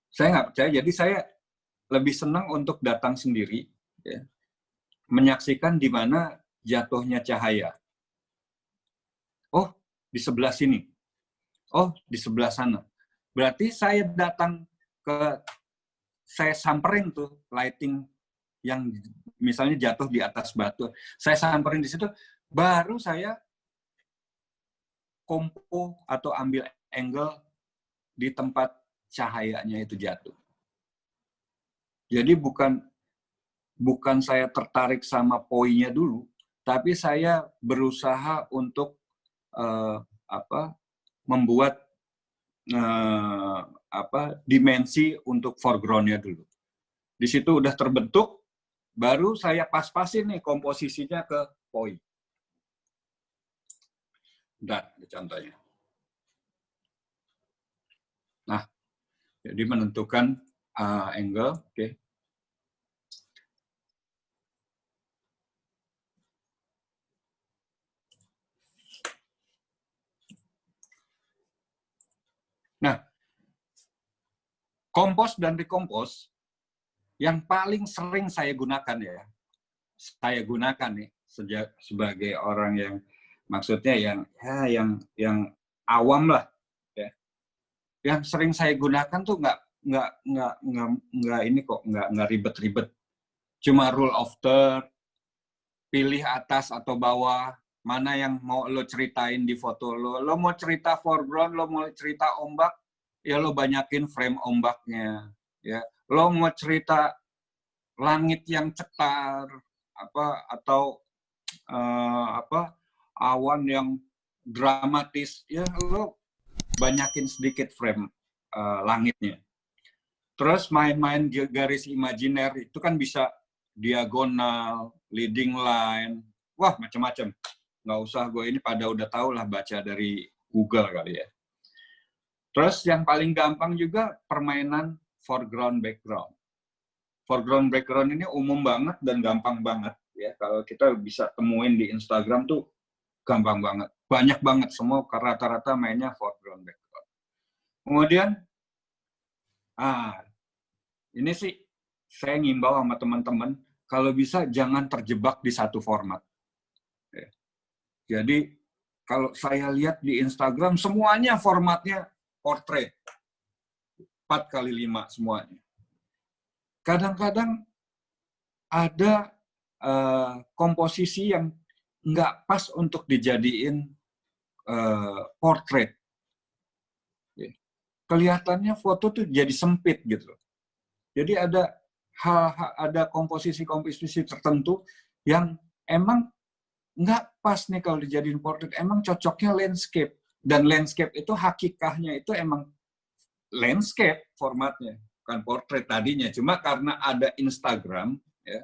saya nggak percaya. Jadi saya lebih senang untuk datang sendiri, ya, menyaksikan di mana jatuhnya cahaya. Oh, di sebelah sini. Oh, di sebelah sana. Berarti saya datang saya samperin tuh lighting yang misalnya jatuh di atas batu. Saya samperin di situ, baru saya kompo atau ambil angle di tempat cahayanya itu jatuh. Jadi bukan saya tertarik sama poinnya dulu, tapi saya berusaha untuk membuat dimensi untuk foreground-nya dulu. Di situ udah terbentuk, baru saya pas-pasin nih komposisinya ke poin. Dan contohnya. Nah, jadi menentukan angle, oke. Nah, kompos dan recompose yang paling sering saya gunakan ya, nih sebagai orang yang maksudnya yang awam lah, ya. Yang sering saya gunakan tuh nggak ini kok, nggak ribet-ribet. Cuma rule of third, pilih atas atau bawah, mana yang mau lo ceritain di foto lo. Lo mau cerita foreground, lo mau cerita ombak, ya lo banyakin frame ombaknya, ya. Lo mau cerita langit yang cetar, atau awan yang dramatis, ya lo banyakin sedikit frame langitnya. Terus main-main garis imajiner itu kan bisa diagonal, leading line, wah macam-macam. Nggak usah gue ini pada udah tahu lah baca dari Google kali ya. Terus yang paling gampang juga permainan foreground background. Foreground background ini umum banget dan gampang banget ya. Kalau kita bisa temuin di Instagram tuh gampang banget. Banyak banget semua rata-rata mainnya foreground background. Kemudian ini sih saya ngimbau sama teman-teman kalau bisa jangan terjebak di satu format. Ya. Jadi kalau saya lihat di Instagram semuanya formatnya portrait. 4x5 semuanya. Kadang-kadang ada komposisi yang nggak pas untuk dijadiin portrait. Kelihatannya foto tuh jadi sempit gitu. Jadi ada komposisi-komposisi tertentu yang emang nggak pas nih kalau dijadiin portrait. Emang cocoknya landscape. Dan landscape itu hakikahnya itu emang landscape formatnya. Bukan portrait tadinya, cuma karena ada Instagram ya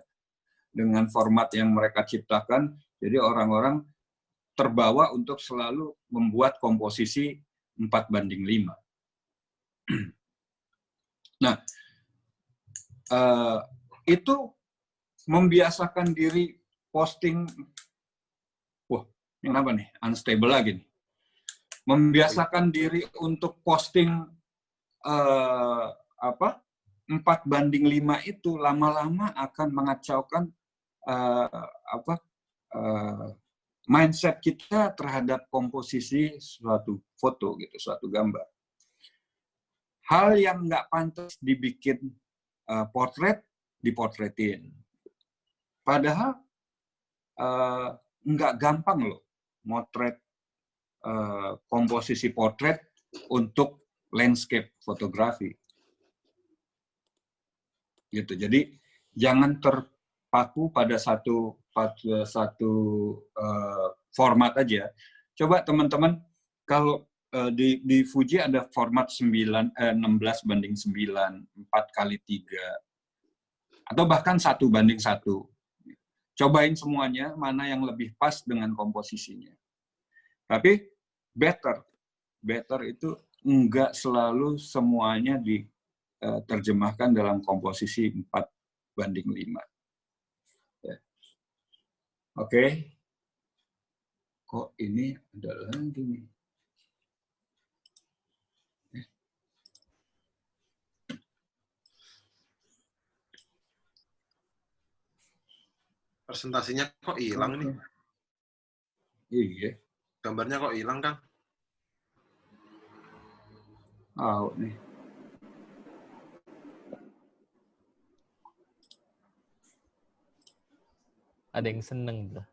dengan format yang mereka ciptakan, jadi orang-orang terbawa untuk selalu membuat komposisi 4:5. Nah, itu membiasakan diri posting, wah, ini kenapa nih? Unstable lagi nih. Membiasakan diri untuk posting 4:5 itu lama-lama akan mengacaukan mindset kita terhadap komposisi suatu foto gitu, suatu gambar. Hal yang nggak pantas dibikin portrait, dipotretin. Padahal nggak gampang loh motret komposisi portrait untuk landscape fotografi. Gitu. Jadi jangan terpaku pada satu format aja. Coba teman-teman kalau di Fuji ada format 16:9, 4x3, atau bahkan 1:1. Cobain semuanya, mana yang lebih pas dengan komposisinya. Tapi better itu enggak selalu semuanya diterjemahkan dalam komposisi 4:5. Ya. Oke. Kok ini ada lagi nih? Presentasinya kok hilang nih? Iya. Gambarnya kok hilang, Kang? Nih. Ada yang seneng tuh.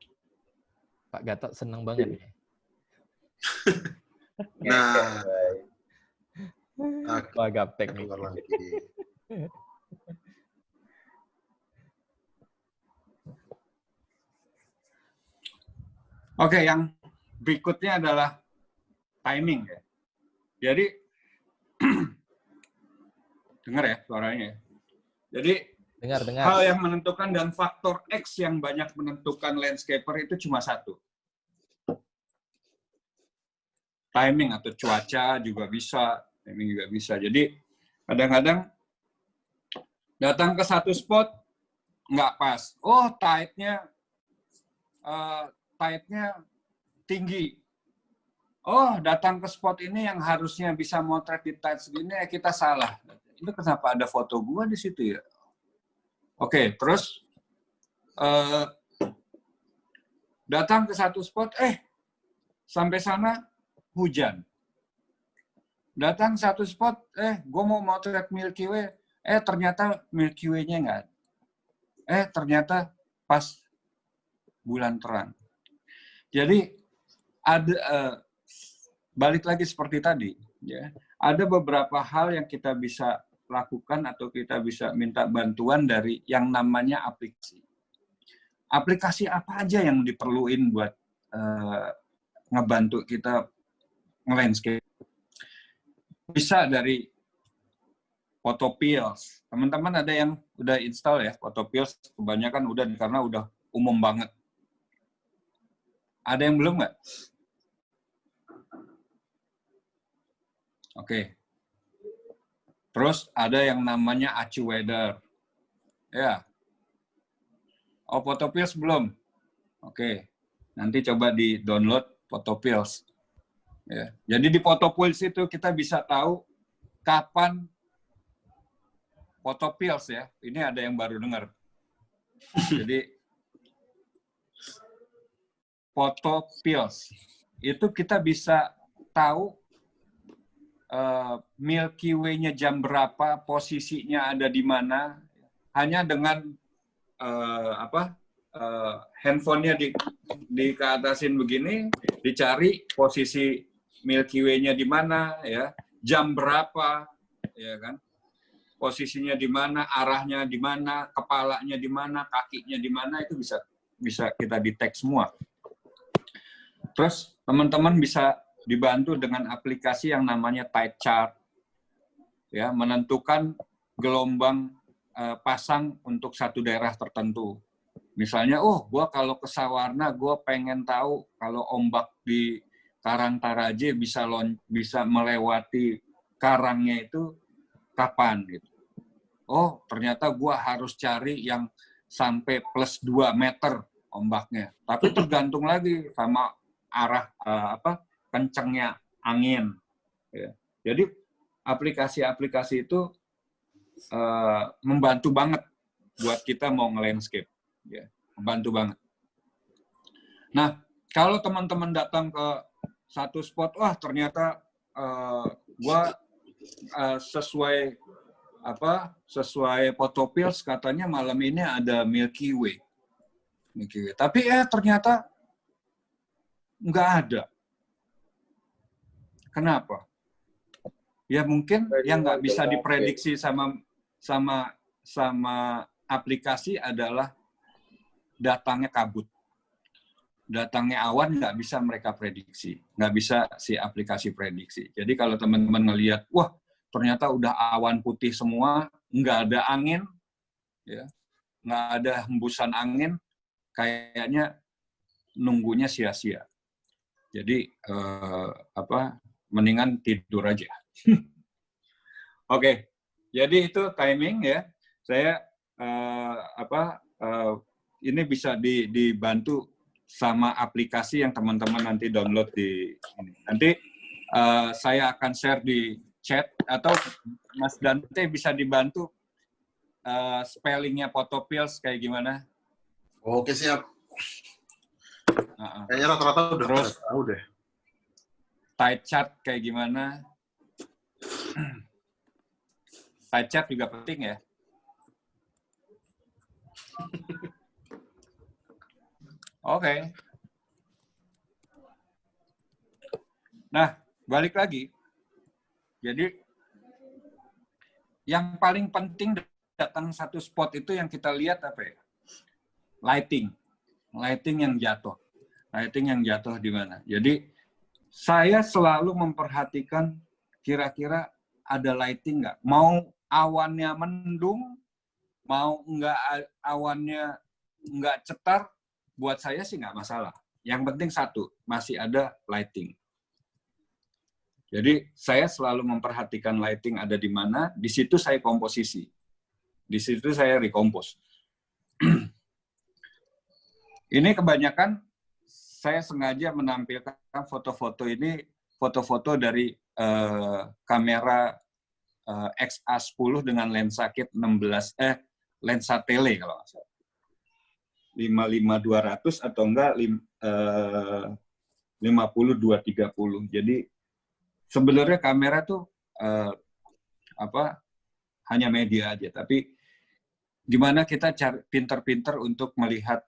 Pak Gatot seneng banget ya. Nah, Wah, gaptek nih. keluar lagi. Oke, yang berikutnya adalah timing ya. Jadi dengar ya suaranya. Jadi Dengar. hal yang menentukan dan faktor X yang banyak menentukan landscaper itu cuma satu. Timing atau cuaca juga bisa, timing juga bisa. Jadi kadang-kadang datang ke satu spot nggak pas. Oh, tide-nya tinggi. Oh, datang ke spot ini yang harusnya bisa motret di tide segini, kita salah. Itu kenapa ada foto gua di situ ya? Oke, terus datang ke satu spot, sampai sana hujan. Datang satu spot, gue mau motret Milky Way, ternyata Milky Way-nya nggak ada. Ternyata pas bulan terang. Jadi ada balik lagi seperti tadi, ya. Ada beberapa hal yang kita bisa lakukan atau kita bisa minta bantuan dari yang namanya aplikasi. Aplikasi apa aja yang diperluin buat ngebantu kita nge-landscape? Bisa dari Photopills. Teman-teman ada yang udah install ya Photopills? Kebanyakan udah karena udah umum banget. Ada yang belum nggak? Oke. Terus ada yang namanya AccuWeather. Ya. Oh, Photopills belum? Oke. Nanti coba di-download Photopills. Ya. Jadi di Photopills itu kita bisa tahu kapan Photopills ya. Ini ada yang baru dengar. Jadi Photopills itu kita bisa tahu Milky Way-nya jam berapa, posisinya ada di mana, hanya dengan handphonenya di keatasin begini, dicari posisi Milky Way-nya di mana, ya, jam berapa, ya kan, posisinya di mana, arahnya di mana, kepalanya di mana, kakinya di mana, itu bisa kita detect semua. Terus teman-teman bisa dibantu dengan aplikasi yang namanya Tide Chart, ya, menentukan gelombang pasang untuk satu daerah tertentu. Misalnya, gua kalau ke Sawarna, gua pengen tahu kalau ombak di Karang Taraje bisa melewati karangnya itu kapan gitu. Oh, ternyata gua harus cari yang sampai plus 2 meter ombaknya. Tapi tergantung lagi sama arah kencengnya angin. Ya. Jadi aplikasi-aplikasi itu membantu banget buat kita mau nge-landscape. Ya, membantu banget. Nah, kalau teman-teman datang ke satu spot, wah ternyata gua sesuai Photopills katanya malam ini ada Milky Way. Tapi ternyata nggak ada. Kenapa? Ya mungkin yang nggak bisa diprediksi sama aplikasi adalah datangnya kabut. Datangnya awan nggak bisa mereka prediksi, nggak bisa si aplikasi prediksi. Jadi kalau teman-teman ngelihat, wah ternyata udah awan putih semua, nggak ada angin, ya, nggak ada hembusan angin, kayaknya nunggunya sia-sia. Jadi mendingan tidur aja. Oke, jadi itu timing ya. Saya ini bisa dibantu sama aplikasi yang teman-teman nanti download di ini. Nanti saya akan share di chat atau Mas Dante bisa dibantu spellingnya Photopills kayak gimana? Oke, siap. Kayaknya rata-rata udah terus tahu deh. Tide chart kayak gimana? Tide chart juga penting ya. Oke. Nah, balik lagi. Jadi, yang paling penting datang satu spot itu yang kita lihat apa ya? Lighting. Lighting yang jatuh. Lighting yang jatuh di mana? Jadi, saya selalu memperhatikan kira-kira ada lighting nggak? Mau awannya mendung, mau awannya nggak cetar, buat saya sih nggak masalah. Yang penting satu, masih ada lighting. Jadi saya selalu memperhatikan lighting ada di mana, di situ saya komposisi. Di situ saya recompose. Ini kebanyakan saya sengaja menampilkan foto-foto ini, foto-foto dari kamera XA10 dengan lensa kit lensa tele kalau nggak salah. 55-200 atau enggak 50-230. Jadi sebenarnya kamera tuh hanya media aja, tapi gimana kita cari pinter-pinter untuk melihat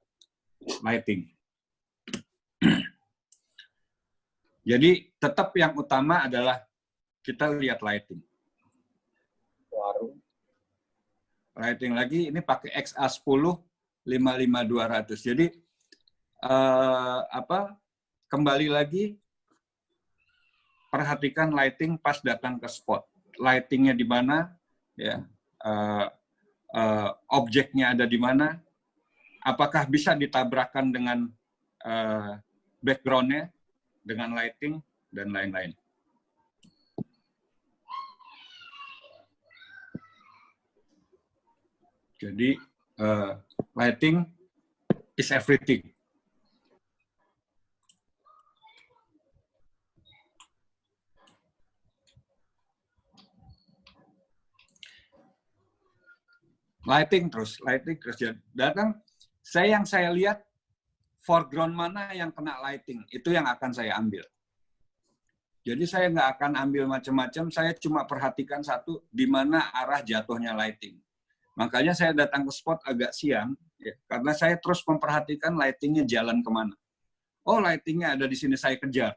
lighting. Jadi tetap yang utama adalah kita lihat lighting. Lighting lagi ini pakai XA10 55-200. Jadi kembali lagi perhatikan lighting pas datang ke spot. Lightingnya di mana, ya, objeknya ada di mana, apakah bisa ditabrakkan dengan background-nya, dengan lighting, dan lain-lain. Jadi, lighting is everything. Lighting terus. Datang, yang saya lihat, foreground mana yang kena lighting, itu yang akan saya ambil. Jadi saya nggak akan ambil macam-macam, saya cuma perhatikan satu, di mana arah jatuhnya lighting. Makanya saya datang ke spot agak siang, ya, karena saya terus memperhatikan lightingnya jalan kemana. Oh, lightingnya ada di sini, saya kejar.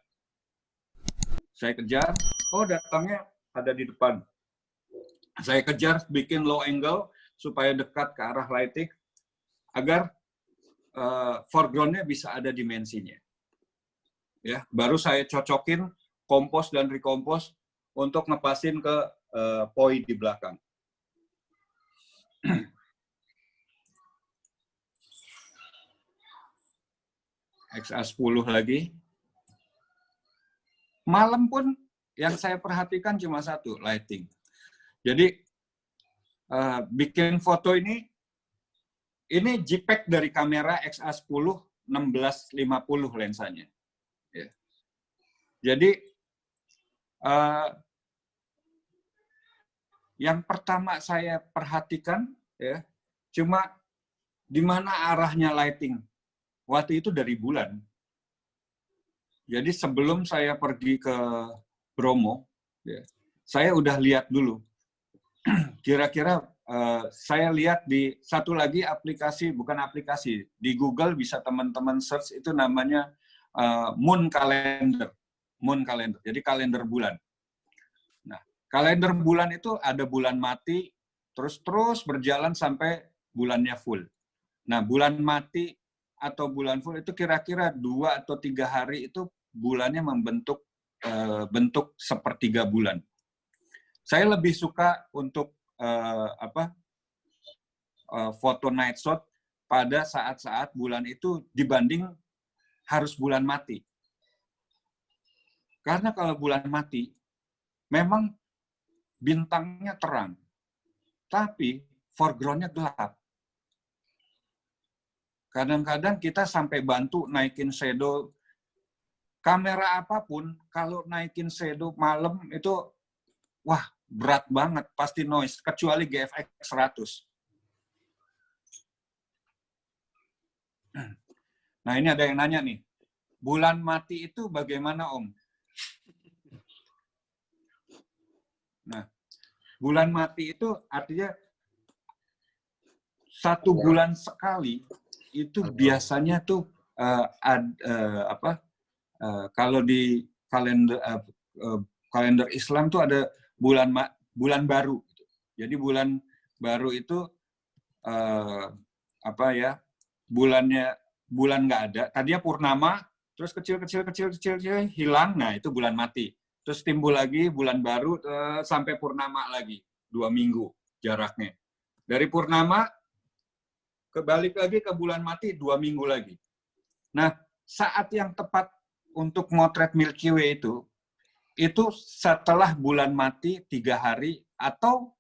Oh datangnya ada di depan. Saya kejar, bikin low angle, supaya dekat ke arah lighting, agar foreground-nya bisa ada dimensinya. Ya, baru saya cocokin kompos dan recompose untuk ngepasin ke poi di belakang. XA10 lagi. Malam pun yang saya perhatikan cuma satu, lighting. Jadi bikin foto ini JPEG dari kamera XA10 1650 lensanya. Ya. Jadi yang pertama saya perhatikan, ya, cuma di mana arahnya lighting. Waktu itu dari bulan. Jadi sebelum saya pergi ke Bromo, ya, saya udah lihat dulu. Kira-kira saya lihat di satu lagi aplikasi, bukan aplikasi, di Google bisa teman-teman search, itu namanya Moon Calendar. Moon Calendar, jadi kalender bulan. Nah, kalender bulan itu ada bulan mati, terus berjalan sampai bulannya full. Nah, bulan mati atau bulan full itu kira-kira 2 atau 3 hari itu bulannya membentuk bentuk sepertiga bulan. Saya lebih suka untuk foto night shot pada saat-saat bulan itu dibanding harus bulan mati. Karena kalau bulan mati, memang bintangnya terang, tapi foreground-nya gelap. Kadang-kadang kita sampai bantu naikin shadow. Kamera apapun, kalau naikin shadow malam itu, wah, berat banget, pasti noise, kecuali GFX 100. Nah, ini ada yang nanya nih, bulan mati itu bagaimana, Om? Nah, bulan mati itu artinya 1 bulan sekali, itu biasanya tuh kalau di kalender Islam tuh ada bulan baru. Jadi bulan baru itu bulan nggak ada. Tadinya purnama, terus kecil hilang. Nah itu bulan mati. Terus timbul lagi bulan baru sampai purnama lagi, 2 minggu jaraknya. Dari purnama kebalik lagi ke bulan mati 2 minggu lagi. Nah saat yang tepat untuk motret Milky Way itu setelah bulan mati 3 hari atau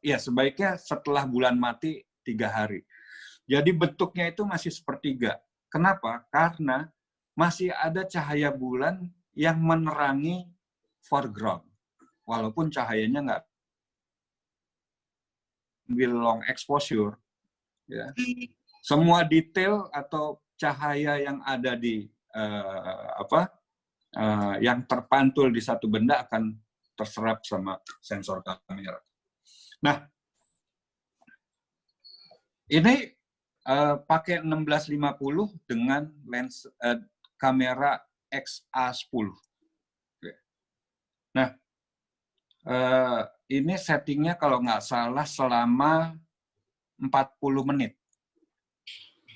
sebaiknya setelah bulan mati 3 hari. Jadi bentuknya itu masih sepertiga. Kenapa? Karena masih ada cahaya bulan yang menerangi foreground. Walaupun cahayanya nggak ambil long exposure. Ya. Semua detail atau cahaya yang ada di yang terpantul di satu benda akan terserap sama sensor kamera. Nah, ini pakai 1650 dengan lens kamera XA10. Nah, ini settingnya kalau nggak salah selama 40 menit.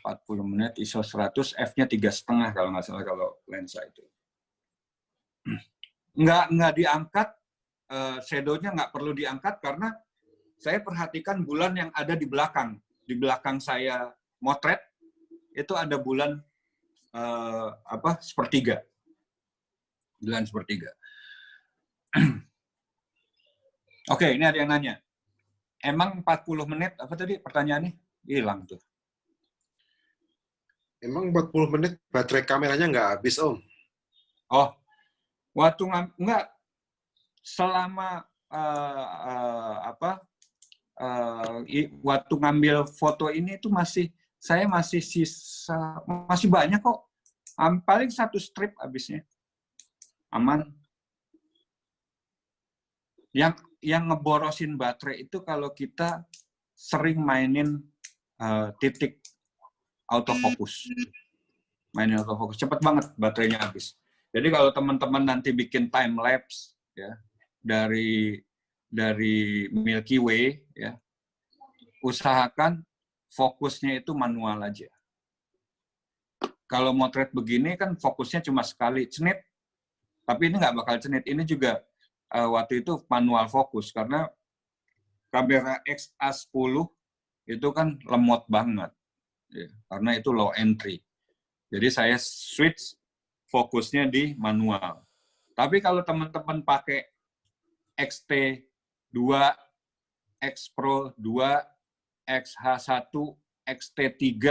40 menit ISO 100, f-nya 3,5 kalau nggak salah kalau lensa itu. Nggak diangkat, shadow-nya nggak perlu diangkat karena saya perhatikan bulan yang ada di belakang. Di belakang saya motret itu ada bulan sepertiga. Bulan sepertiga. Oke, ini ada yang nanya. Emang 40 menit, apa tadi pertanyaannya? Hilang tuh. Emang 40 menit baterai kameranya nggak habis, Om? Oh, enggak, selama waktu ngambil foto ini tuh saya masih sisa, masih banyak kok. Paling 1 strip habisnya. Aman. Yang ngeborosin baterai itu kalau kita sering mainin titik autofocus. Mainin autofocus. Cepet banget baterainya habis. Jadi kalau teman-teman nanti bikin time lapse ya dari Milky Way ya, usahakan fokusnya itu manual aja. Kalau motret begini kan fokusnya cuma sekali cenit, tapi ini nggak bakal cenit. Ini juga waktu itu manual fokus karena kamera XA10 itu kan lemot banget ya, karena itu low entry. Jadi saya switch fokusnya di manual. Tapi kalau teman-teman pakai XT2, X Pro 2, XH1, XT3,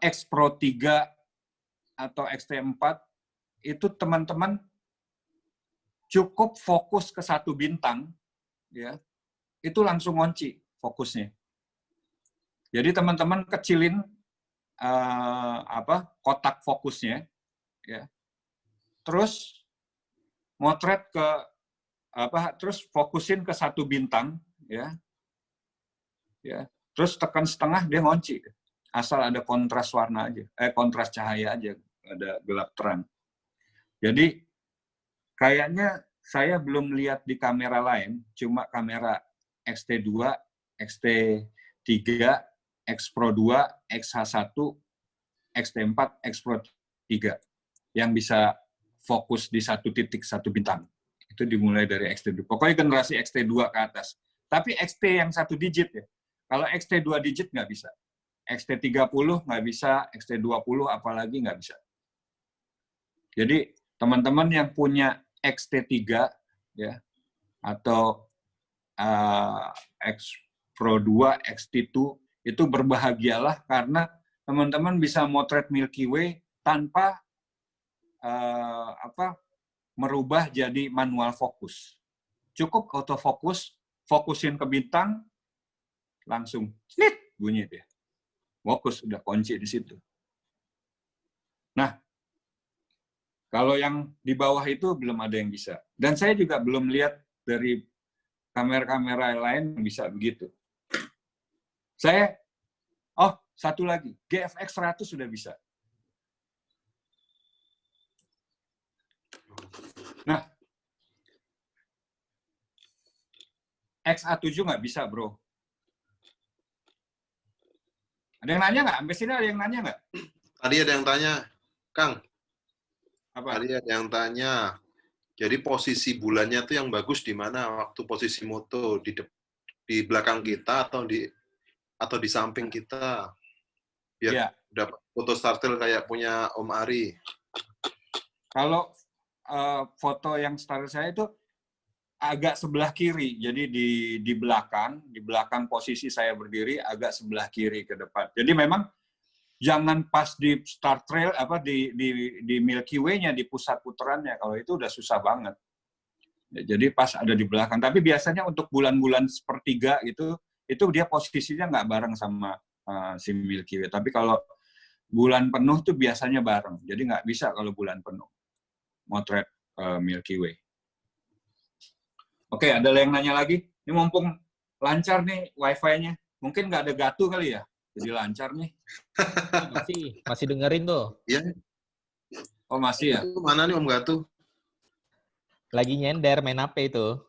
X Pro 3, atau XT4, itu teman-teman cukup fokus ke 1 bintang, ya, itu langsung ngunci fokusnya. Jadi teman-teman kecilin kotak fokusnya, ya, terus motret ke terus fokusin ke 1 bintang, ya, terus tekan setengah dia ngunci, asal ada kontras warna aja, kontras cahaya aja, ada gelap terang. Jadi kayaknya saya belum lihat di kamera lain, cuma kamera XT2, XT3, X Pro 2, XH1, XT4, X Pro 3 yang bisa fokus di 1 titik 1 bintang. Itu dimulai dari XT2. Pokoknya generasi XT2 ke atas. Tapi XT yang 1 digit ya. Kalau XT 2 digit nggak bisa. XT30 nggak bisa, XT20 apalagi nggak bisa. Jadi teman-teman yang punya XT3 ya atau X Pro 2, XT2 itu berbahagialah karena teman-teman bisa motret Milky Way tanpa merubah jadi manual fokus. Cukup autofokus, fokusin ke bintang, langsung snit bunyi dia. Fokus udah kunci di situ. Nah, kalau yang di bawah itu belum ada yang bisa. Dan saya juga belum lihat dari kamera-kamera lain yang bisa begitu. Satu lagi, GFX 100 sudah bisa. Nah, XA7 nggak bisa, bro. Ada yang nanya nggak? Sampai sini ada yang nanya nggak? Tadi ada yang tanya, Kang. Apa? Tadi ada yang tanya. Jadi posisi bulannya tuh yang bagus di mana waktu posisi moto di belakang kita atau di samping kita? Biar dapat foto startil kayak punya Om Ari. Kalau foto yang startil saya itu agak sebelah kiri, jadi di belakang posisi saya berdiri agak sebelah kiri ke depan. Jadi memang jangan pas di star trail di Milky Way-nya di pusat putarannya, kalau itu udah susah banget. Jadi pas ada di belakang. Tapi biasanya untuk bulan-bulan sepertiga itu dia posisinya nggak bareng sama si Milky Way. Tapi kalau bulan penuh tuh biasanya bareng. Jadi nggak bisa kalau bulan penuh motret Milky Way. Oke, ada yang nanya lagi? Ini mumpung lancar nih Wi-Fi-nya. Mungkin nggak ada gatu kali ya? Jadi lancar nih. Masih dengerin tuh. Iya. Oh, masih ya? Itu mana nih Om Gatu? Lagi nyender main HP itu.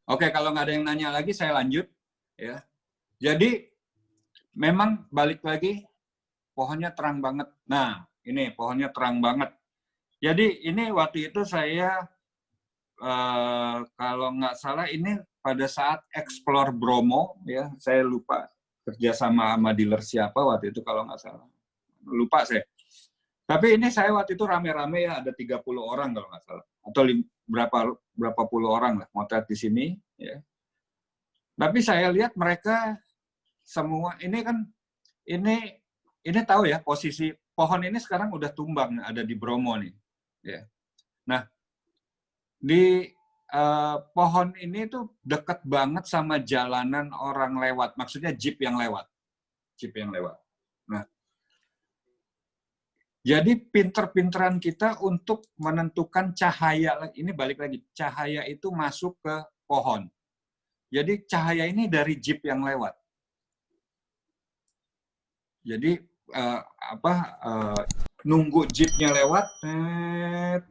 Oke, kalau nggak ada yang nanya lagi, saya lanjut. Ya. Jadi, memang balik lagi, pohonnya terang banget. Nah, ini pohonnya terang banget. Jadi ini waktu itu saya kalau nggak salah ini pada saat explore Bromo ya, saya lupa kerja sama dealer siapa waktu itu kalau nggak salah, lupa saya. Tapi ini saya waktu itu rame-rame ya, ada 30 orang kalau nggak salah, atau berapa puluh orang lah motret di sini ya. Tapi saya lihat mereka semua ini kan ini tahu ya posisi pohon ini sekarang udah tumbang ada di Bromo nih ya. Nah, di pohon ini tuh deket banget sama jalanan orang lewat, maksudnya jeep yang lewat. Nah, jadi pinter-pinteran kita untuk menentukan cahaya, ini balik lagi, cahaya itu masuk ke pohon. Jadi cahaya ini dari jeep yang lewat. Jadi nunggu jeepnya lewat,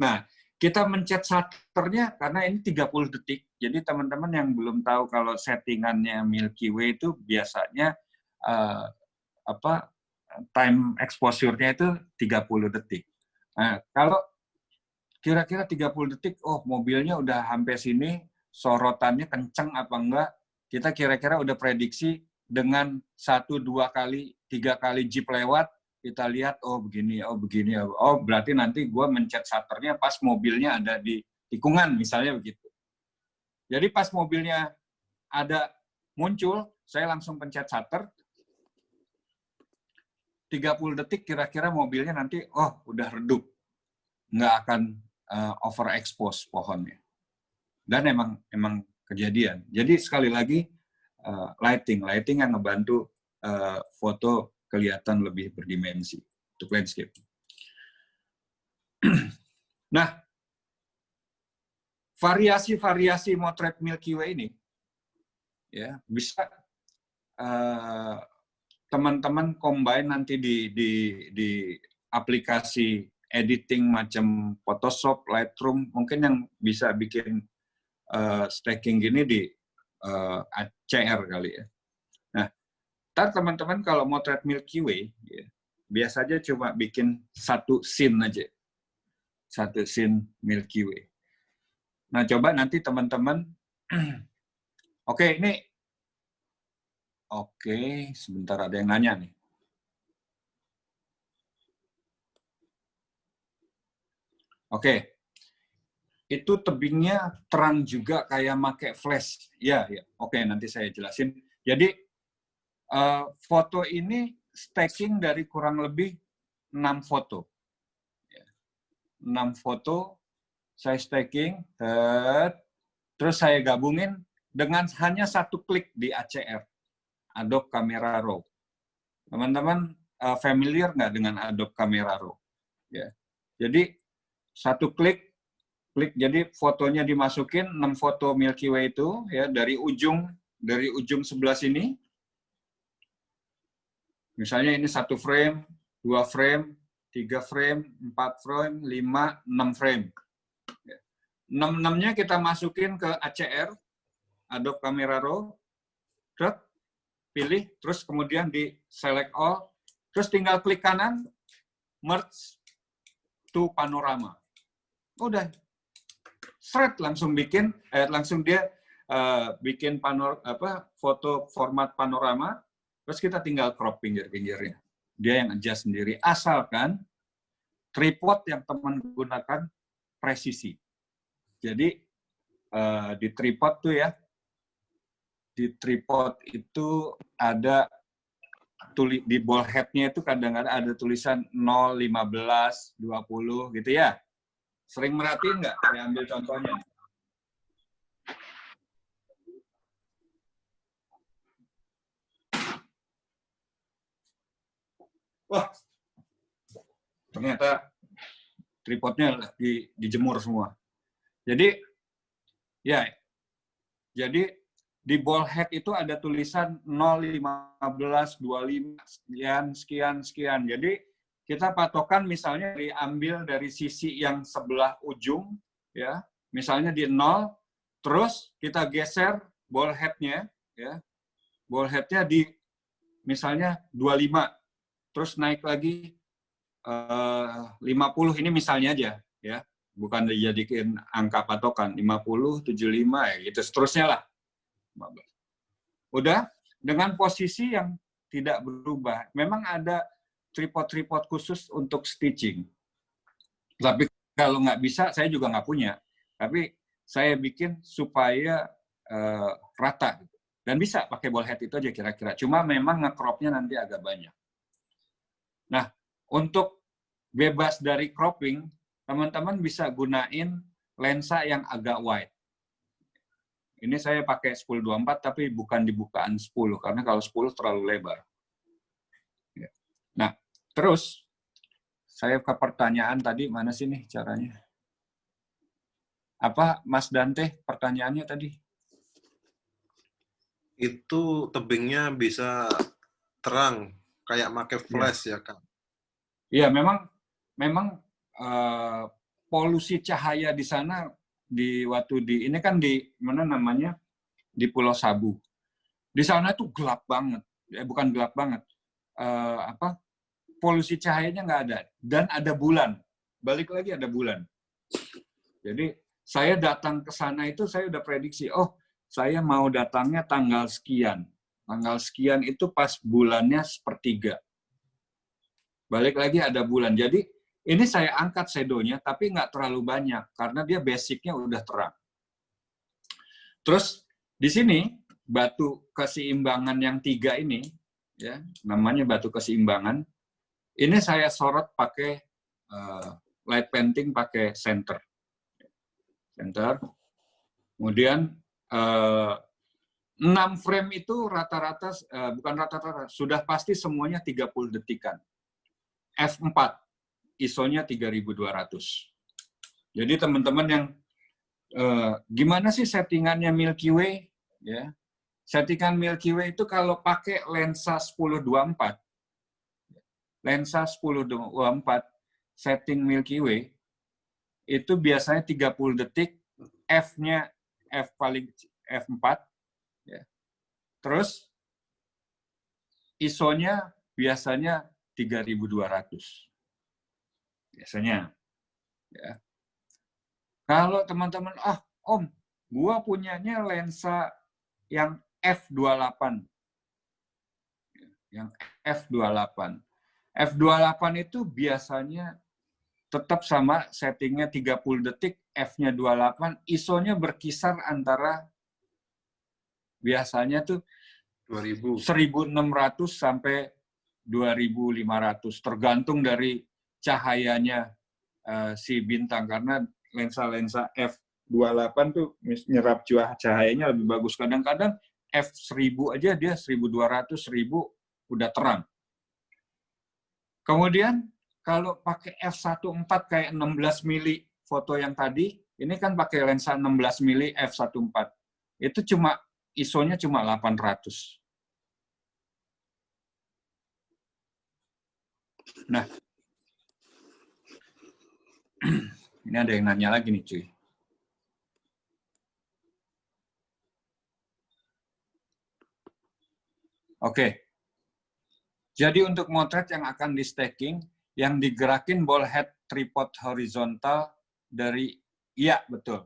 nah kita mencet shutternya karena ini 30 detik. Jadi teman-teman yang belum tahu kalau settingannya Milky Way itu biasanya time exposure-nya itu 30 detik. Nah, kalau kira-kira 30 detik, oh mobilnya udah sampai sini, sorotannya kenceng apa enggak, kita kira-kira udah prediksi dengan 1, 2 kali, 3 kali jeep lewat, kita lihat, oh begini, oh berarti nanti gue mencet shutternya pas mobilnya ada di tikungan, misalnya begitu. Jadi pas mobilnya ada muncul, saya langsung pencet shutter, 30 detik kira-kira mobilnya nanti, oh udah redup, nggak akan overexpose pohonnya. Dan emang kejadian. Jadi sekali lagi, lighting yang ngebantu foto kelihatan lebih berdimensi untuk landscape. Nah, variasi-variasi motret Milky Way ini ya bisa teman-teman combine nanti di aplikasi editing macam Photoshop, Lightroom, mungkin yang bisa bikin stacking gini di CR kali ya. Nah, ntar teman-teman kalau motret Milky Way, ya, biasanya cuma bikin satu scene aja. Satu scene Milky Way. Nah, coba nanti teman-teman, Oke, sebentar ada yang nanya nih. Oke, itu tebingnya terang juga kayak pakai flash. Ya. Oke, nanti saya jelasin. Jadi, foto ini stacking dari kurang lebih 6 foto. 6 foto, saya stacking, terus saya gabungin dengan hanya satu klik di ACR. Adobe Camera Raw. Teman-teman familiar nggak dengan Adobe Camera Raw? Ya. Jadi satu klik, jadi fotonya dimasukin 6 foto Milky Way itu ya dari ujung sebelah sini. Misalnya ini 1 frame, 2 frame, 3 frame, 4 frame, 5, 6 frame. 6-6-nya kita masukin ke ACR, Adobe Camera Raw, pilih, terus kemudian di select all, terus tinggal klik kanan, merge to panorama. Udah, langsung bikin, dia bikin foto format panorama, terus kita tinggal crop pinggir-pinggirnya. Dia yang adjust sendiri, asalkan tripod yang teman gunakan presisi. Jadi di tripod tuh ya, di tripod itu ada di ball head-nya itu kadang-kadang ada tulisan 0, 15, 20 gitu ya. Sering merhatiin nggak? Saya ambil contohnya. Wah, ternyata tripodnya dijemur semua. Jadi di ball head itu ada tulisan 0, 15, 25, sekian. Jadi kita patokan misalnya diambil dari sisi yang sebelah ujung, ya, misalnya di 0, terus kita geser ball head-nya, ya, ball head-nya di misalnya 25, terus naik lagi 50, ini misalnya aja. ya, bukan dijadikan angka patokan 50, 75 ya gitu seterusnya lah. Udah dengan posisi yang tidak berubah. Memang ada tripod khusus untuk stitching. Tapi kalau nggak bisa, saya juga nggak punya. Tapi saya bikin supaya rata. Dan bisa pakai ball head itu aja kira-kira. Cuma memang nge-cropnya nanti agak banyak. Nah, untuk bebas dari cropping, teman-teman bisa gunain lensa yang agak wide. Ini saya pakai 10-24, tapi bukan di bukaan 10, karena kalau 10 terlalu lebar. Nah, terus, saya ke pertanyaan tadi, mana sih nih caranya? Apa, Mas Dante, pertanyaannya tadi? Itu tebingnya bisa terang, kayak pakai flash ya, Kang? Iya, memang polusi cahaya di sana ini kan di mana namanya di Pulau Sabu. Di sana tuh gelap banget, bukan gelap banget. Polusi cahayanya nggak ada dan ada bulan. Balik lagi ada bulan. Jadi saya datang ke sana itu saya udah prediksi, oh saya mau datangnya tanggal sekian. Tanggal sekian itu pas bulannya sepertiga. Balik lagi ada bulan. Jadi ini saya angkat shadownya, tapi nggak terlalu banyak, karena dia basicnya udah terang. Terus, di sini, batu keseimbangan yang 3 ini, ya, namanya batu keseimbangan, ini saya sorot pakai light painting, pakai center. Kemudian, 6 frame itu rata-rata, bukan rata-rata, sudah pasti semuanya 30 detikan. F4. ISO-nya 3200. Jadi teman-teman yang gimana sih settingannya Milky Way? Ya, settingan Milky Way itu kalau pakai lensa 10-24, setting Milky Way itu biasanya 30 detik, F-nya F4, ya. Terus ISO-nya biasanya 3200. Biasanya, ya. Kalau teman-teman, Om, gua punyanya lensa yang f/28, yang f/28. F/28 itu biasanya tetap sama settingnya 30 detik, F-nya 28, ISO-nya berkisar antara biasanya tuh 1600 sampai 2500, tergantung dari cahayanya si bintang, karena lensa-lensa f/28 tuh nyerap cahayanya lebih bagus. Kadang-kadang f1000 aja dia 1200, 1000 udah terang. Kemudian kalau pakai f1.4 kayak 16 mili foto yang tadi, ini kan pakai lensa 16 mili f1.4. Itu cuma ISO-nya cuma 800. Nah, ini ada yang nanya lagi nih, cuy. Oke. Jadi untuk motret yang akan di stacking, yang digerakin ball head tripod horizontal dari, iya betul.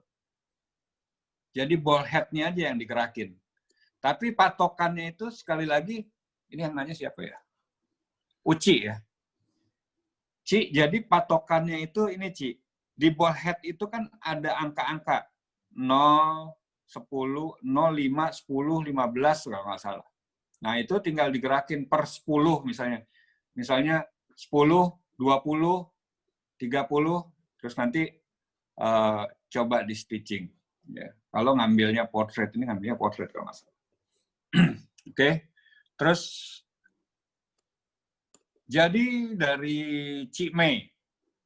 Jadi ball head-nya aja yang digerakin. Tapi patokannya itu sekali lagi, ini yang nanya siapa ya? Uci ya. Ci, jadi patokannya itu ini Ci. Di ball head itu kan ada angka-angka 0, 10, 0, 5, 10, 15 kalau nggak salah. Nah, itu tinggal digerakin per 10 misalnya. Misalnya 10, 20, 30, terus nanti coba di stitching. Ya. Kalau ngambilnya portrait, ini ngambilnya portrait kalau nggak salah. Oke. Terus jadi dari Cik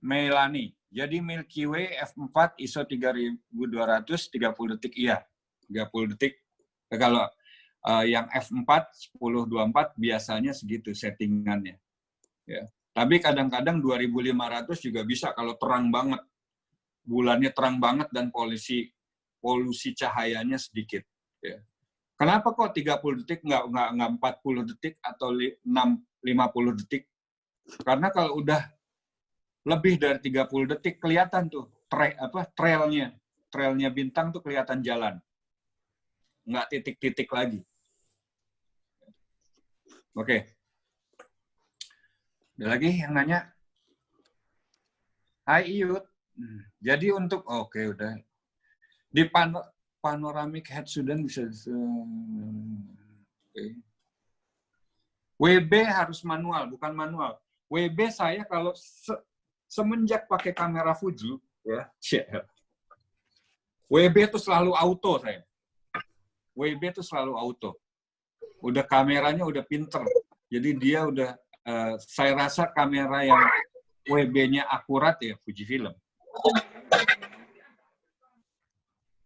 Melani. Jadi Milky Way F4 ISO 3200 30 detik iya. 30 detik. Kalau yang F4 1024 biasanya segitu settingannya. Ya. Tapi kadang-kadang 2500 juga bisa kalau terang banget. Bulannya terang banget dan polusi cahayanya sedikit. Ya. Kenapa kok 30 detik nggak 40 detik atau 50 detik? Karena kalau udah lebih dari 30 detik kelihatan tuh trailnya bintang tuh kelihatan jalan, nggak titik-titik lagi. Oke. Ada lagi yang nanya? Hai Iyut. Jadi untuk udah di panoramic head sudan bisa WB harus manual, bukan manual. WB saya kalau semenjak pakai kamera Fuji ya, WB itu selalu auto saya. WB itu selalu auto. Udah kameranya udah pinter. Jadi dia udah saya rasa kamera yang WB-nya akurat ya Fujifilm.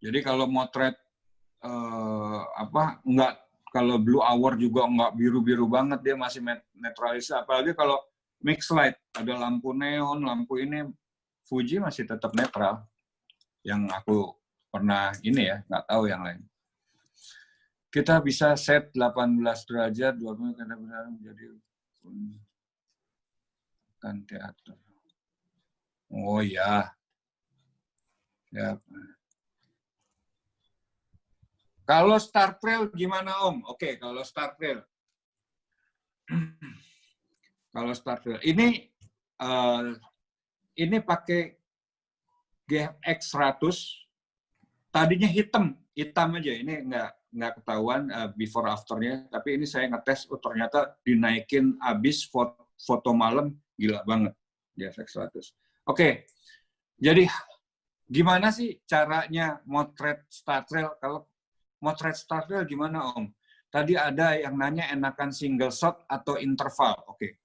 Jadi kalau motret enggak, kalau blue hour juga enggak biru-biru banget, dia masih netralisasi. Apalagi kalau mix light, ada lampu neon, lampu ini, Fuji masih tetap netral. Yang aku pernah ini ya, nggak tahu yang lain. Kita bisa set 18 derajat, 20 karena benar menjadi kan teater. Oh ya. Ya. Kalau Star Trail gimana Om? Oke, kalau Star Trail. Kalau Star Trail. Ini pakai GFX 100. Tadinya hitam aja. Ini nggak ketahuan before afternya. Tapi ini saya ngetes, ternyata dinaikin abis foto malam, gila banget GFX 100. Oke, jadi gimana sih caranya motret Star Trail? Kalau motret Star Trail gimana Om? Tadi ada yang nanya enakan single shot atau interval. Oke.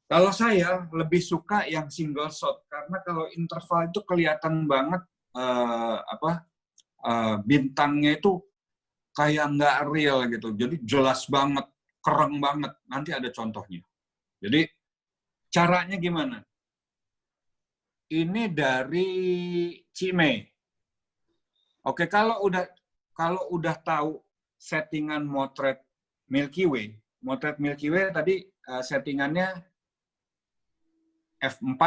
Kalau saya lebih suka yang single shot karena kalau interval itu kelihatan banget bintangnya itu kayak nggak real gitu. Jadi jelas banget, keren banget. Nanti ada contohnya. Jadi caranya gimana? Ini dari Cime. Oke, kalau udah tahu settingan motret Milky Way tadi settingannya f4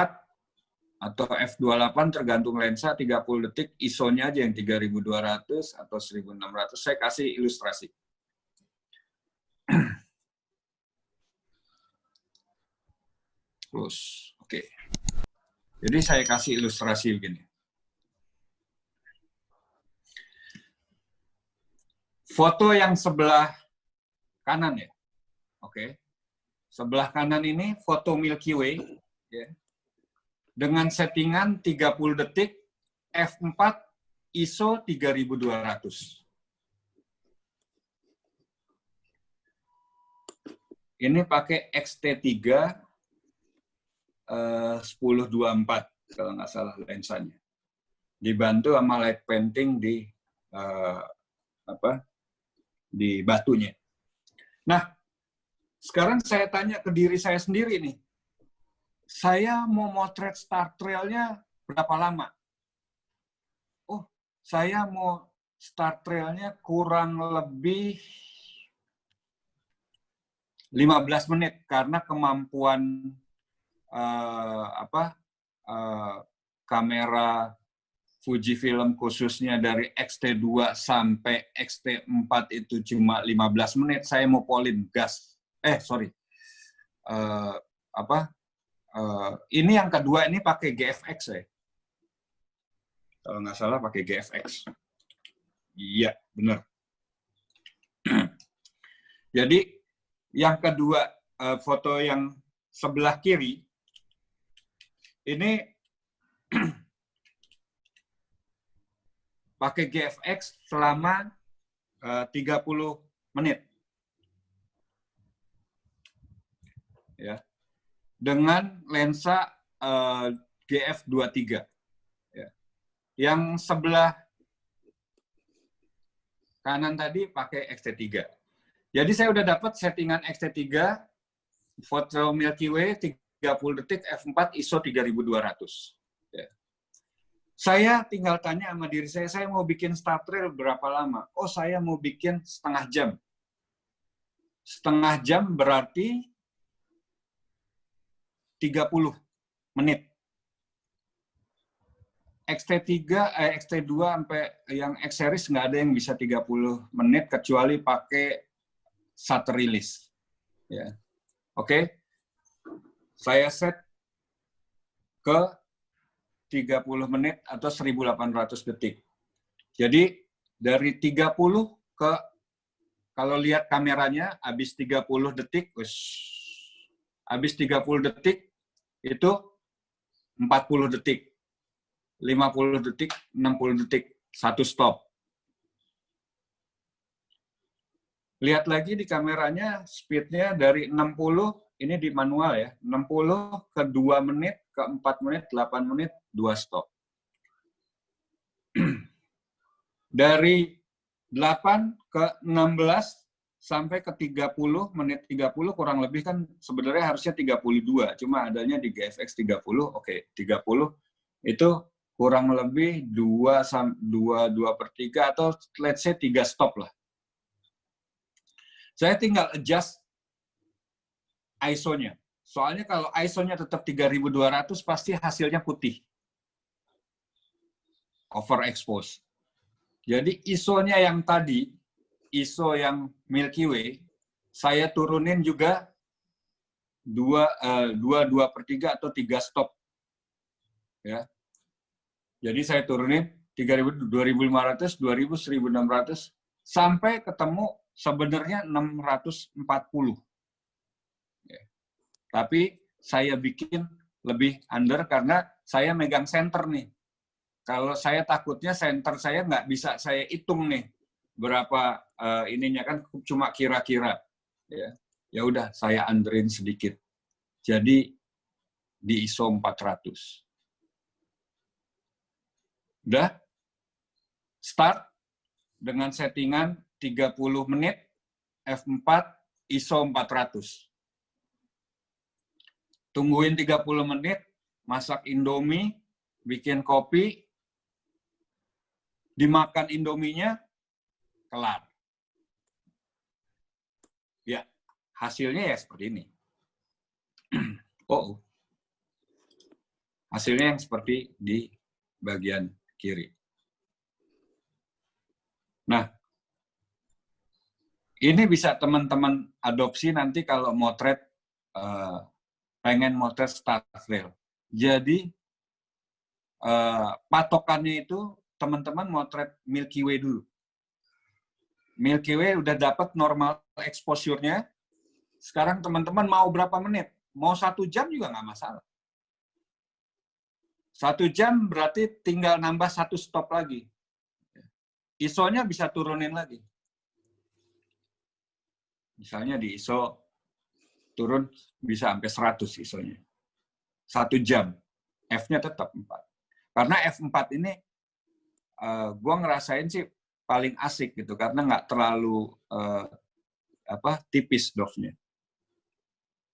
atau f28 tergantung lensa, 30 detik, ISO-nya aja yang 3200 atau 1600. Saya kasih ilustrasi. Close. Oke. Jadi saya kasih ilustrasi begini. Foto yang sebelah kanan ya. Oke. Sebelah kanan ini foto Milky Way ya. Dengan settingan 30 detik, f4, ISO 3200. Ini pakai XT3 1024 kalau nggak salah lensanya. Dibantu sama light painting di batunya. Nah, sekarang saya tanya ke diri saya sendiri nih. Saya mau motret Star Trail-nya berapa lama? Oh, saya mau Star Trail-nya kurang lebih 15 menit karena kemampuan kamera Fujifilm khususnya dari XT2 sampai XT4 itu cuma 15 menit. Saya mau polin gas. Ini yang kedua ini pakai GFX ya. Kalau nggak salah pakai GFX. Iya, benar. Jadi yang kedua, foto yang sebelah kiri, ini pakai GFX selama 30 menit. Ya. Dengan lensa GF23. Ya. Yang sebelah kanan tadi pakai XT3. Jadi saya udah dapat settingan XT3, foto Milky Way 30 detik, f4, ISO 3200. Ya. Saya tinggal tanya sama diri saya mau bikin Star Trail berapa lama? Oh, saya mau bikin setengah jam. Setengah jam berarti 30 menit. X-T2 sampai yang X series nggak ada yang bisa 30 menit kecuali pakai shutter release. Ya. Oke. Saya set ke 30 menit atau 1800 detik. Jadi dari 30 ke, kalau lihat kameranya habis 30 detik, habis 30 detik itu 40 detik. 50 detik, 60 detik, satu stop. Lihat lagi di kameranya, speednya dari 60, ini di manual ya, 60 ke 2 menit, ke 4 menit, 8 menit, 2 stop. Dari 8 ke 16 sampai ke 30, menit 30 kurang lebih kan sebenarnya harusnya 32, cuma adanya di GFX 30, oke, 30 itu kurang lebih 2/3 atau let's say 3 stop lah. Saya tinggal adjust ISO-nya. Soalnya kalau ISO-nya tetap 3200 pasti hasilnya putih. Overexpose. Jadi ISO-nya yang tadi, ISO yang Milky Way, saya turunin juga 2/3 atau 3 stop. Ya. Jadi saya turunin 3.000, 2.500, 2.000, 1.600 sampai ketemu sebenarnya 640. Ya. Tapi saya bikin lebih under karena saya megang center nih. Kalau saya takutnya center saya nggak bisa saya hitung nih berapa ininya kan cuma kira-kira. Ya udah saya underin sedikit. Jadi di ISO 400. Udah, start dengan settingan 30 menit, F4, ISO 400. Tungguin 30 menit, masak Indomie, bikin kopi, dimakan Indominya, kelar. Ya, hasilnya ya seperti ini. Oh, hasilnya yang seperti di bagian kiri. Nah, ini bisa teman-teman adopsi nanti kalau motret, pengen motret start rail. Jadi, patokannya itu teman-teman motret Milky Way dulu. Milky Way udah dapat normal exposure-nya, sekarang teman-teman mau berapa menit? Mau 1 jam juga nggak masalah. 1 jam berarti tinggal nambah 1 stop lagi. ISO-nya bisa turunin lagi. Misalnya di ISO turun bisa sampai 100 ISO-nya. 1 jam. F-nya tetap 4. Karena F4 ini gua ngerasain sih paling asik gitu karena nggak terlalu tipis dovnya.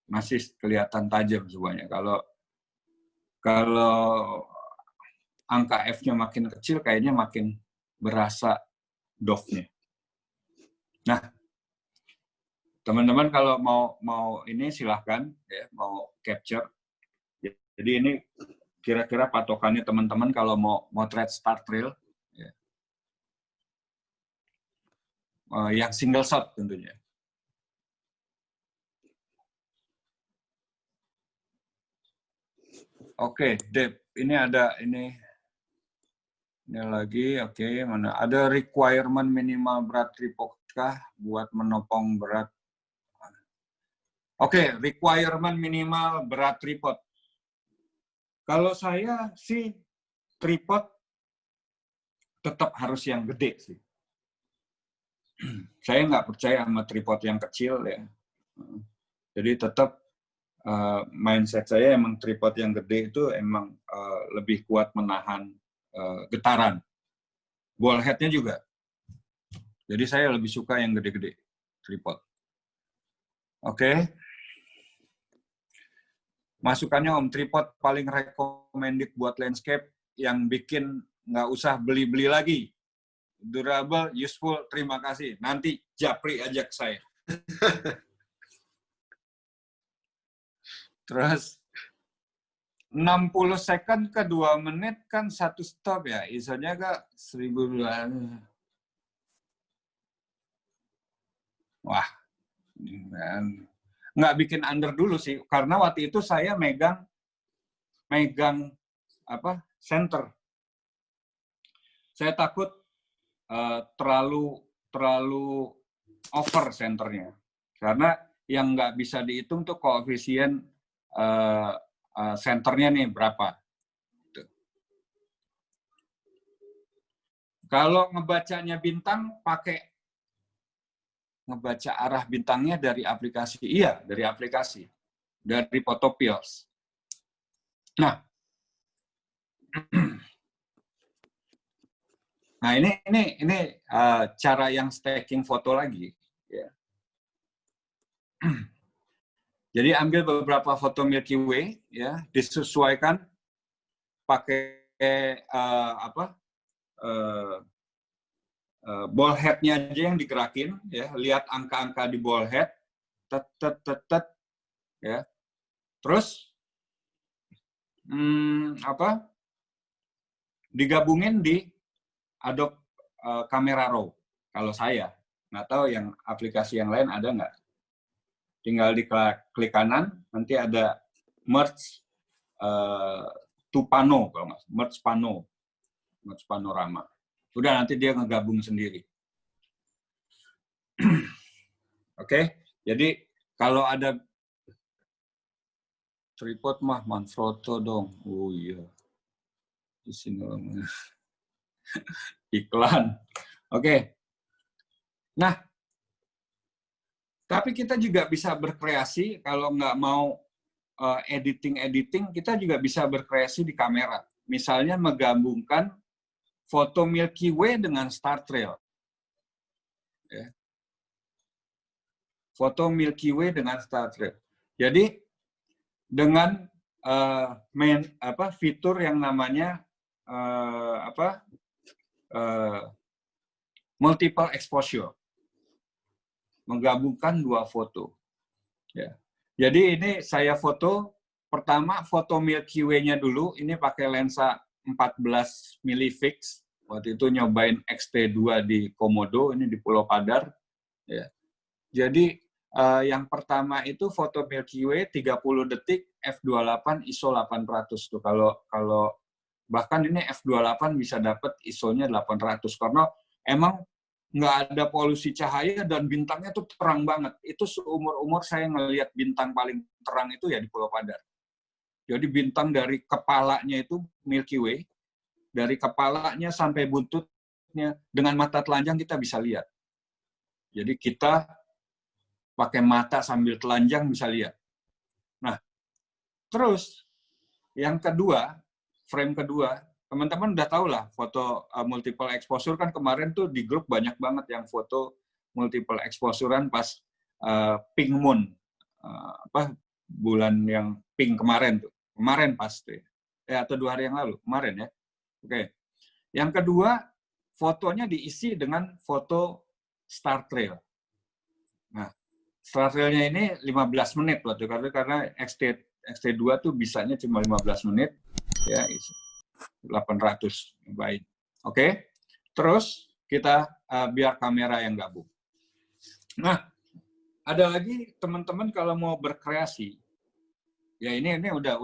Masih kelihatan tajam semuanya. Kalau angka F-nya makin kecil, kayaknya makin berasa dove-nya. Nah, teman-teman kalau mau ini silahkan ya, mau capture. Jadi ini kira-kira patokannya teman-teman kalau mau motret start rail ya. Yang single shot tentunya. Oke, Deb, ini ada ini lagi, oke, mana ada requirement minimal berat tripod kah buat menopang berat? Oke, requirement minimal berat tripod. Kalau saya sih tripod tetap harus yang gede sih. Saya nggak percaya sama tripod yang kecil ya. Jadi tetap mindset saya emang tripod yang gede itu emang lebih kuat menahan getaran. Ball head-nya juga. Jadi saya lebih suka yang gede-gede tripod. Oke. Masukannya Om, tripod paling recommended buat landscape yang bikin nggak usah beli-beli lagi. Durable, useful, terima kasih. Nanti japri ajak saya. Terus, 60 second ke 2 menit kan 1 stop ya. ISO-nya ke 1200. Wah, nggak bikin under dulu sih. Karena waktu itu saya megang apa center. Saya takut terlalu over senternya. Karena yang nggak bisa dihitung tuh koefisien senternya nih berapa. Kalau ngebacanya bintang, pakai ngebaca arah bintangnya dari aplikasi. Iya, dari aplikasi. Dari Photopills. Nah, ini cara yang stacking foto lagi. Ya. Jadi ambil beberapa foto Milky Way, ya, disesuaikan pakai ball head-nya aja yang digerakin, ya, lihat angka-angka di ball head, ya, terus digabungin di Adobe Camera Raw. Kalau saya nggak tahu yang aplikasi yang lain ada nggak. Tinggal diklik kanan, nanti ada merge to pano, kalau nggak, merge panorama. Udah, nanti dia ngegabung sendiri. Oke, jadi kalau ada tripod mah Manfrotto dong. Oh iya, di sini iklan. Oke. Nah, tapi kita juga bisa berkreasi kalau nggak mau editing, kita juga bisa berkreasi di kamera. Misalnya menggabungkan foto Milky Way dengan Star Trail. Ya. Foto Milky Way dengan Star Trail. Jadi dengan fitur yang namanya multiple exposure, menggabungkan 2 foto. Ya. Jadi ini saya foto, pertama foto Milky Way-nya dulu, ini pakai lensa 14 milifix, waktu itu nyobain XT2 di Komodo, ini di Pulau Padar. Ya. Jadi yang pertama itu foto Milky Way 30 detik f28 ISO 800 tuh. Kalau bahkan ini f28 bisa dapat ISO-nya 800 karena emang nggak ada polusi cahaya dan bintangnya tuh terang banget. Itu seumur-umur saya ngelihat bintang paling terang itu ya di Pulau Padar. Jadi bintang dari kepalanya itu Milky Way, dari kepalanya sampai buntutnya dengan mata telanjang kita bisa lihat. Jadi kita pakai mata sambil telanjang bisa lihat. Nah, terus yang kedua, frame kedua, teman-teman udah tahu lah foto multiple exposure kan kemarin tuh di grup banyak banget yang foto multiple exposure-an pas pink moon, bulan yang pink kemarin tuh. Kemarin pasti. Atau 2 hari yang lalu. Kemarin ya. Oke. Yang kedua, fotonya diisi dengan foto Star Trail. Nah, Star Trail-nya ini 15 menit waktu karena XT2 tuh bisanya cuma 15 menit. Ya, 800 baik. Oke. Terus kita biar kamera yang gabung. Nah, ada lagi teman-teman kalau mau berkreasi, ya ini udah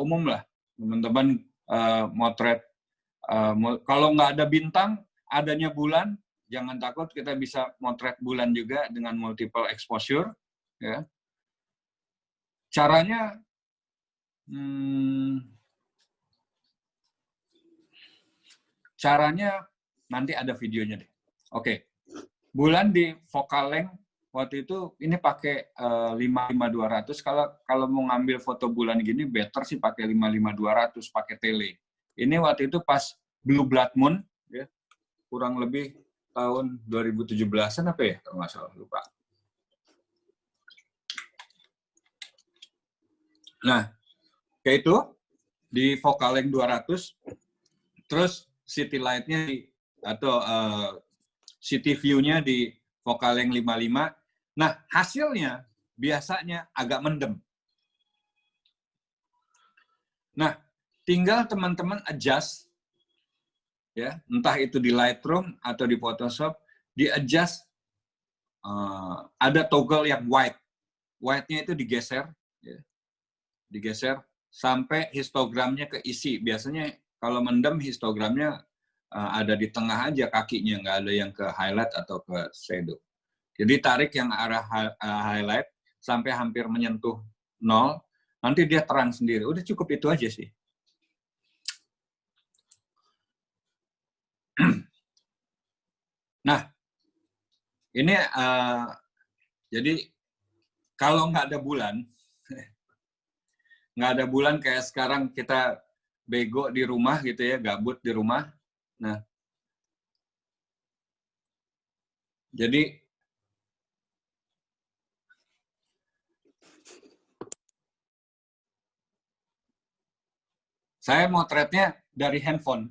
umum lah, teman-teman motret. Kalau nggak ada bintang, adanya bulan, jangan takut, kita bisa motret bulan juga dengan multiple exposure. Ya. Caranya nanti ada videonya deh. Oke. Bulan di focal length waktu itu ini pakai 55200. Kalau mau ngambil foto bulan gini better sih pakai 55200 pakai tele. Ini waktu itu pas Blue Blood Moon ya. Kurang lebih tahun 2017-an apa ya kalau nggak salah, lupa. Nah, kayak itu di focal length 200, terus city light-nya atau city view-nya di focal length 55. Nah, hasilnya biasanya agak mendem. Nah, tinggal teman-teman adjust, ya, entah itu di Lightroom atau di Photoshop, di adjust, ada toggle yang white. White-nya itu digeser, ya, digeser sampai histogramnya keisi. Biasanya kalau mendem histogramnya ada di tengah aja kakinya, nggak ada yang ke highlight atau ke shadow. Jadi tarik yang arah highlight sampai hampir menyentuh 0, nanti dia terang sendiri. Udah cukup itu aja sih. Nah, ini jadi kalau nggak ada bulan kayak sekarang kita bego di rumah gitu ya, gabut di rumah. Nah, jadi saya motretnya dari handphone.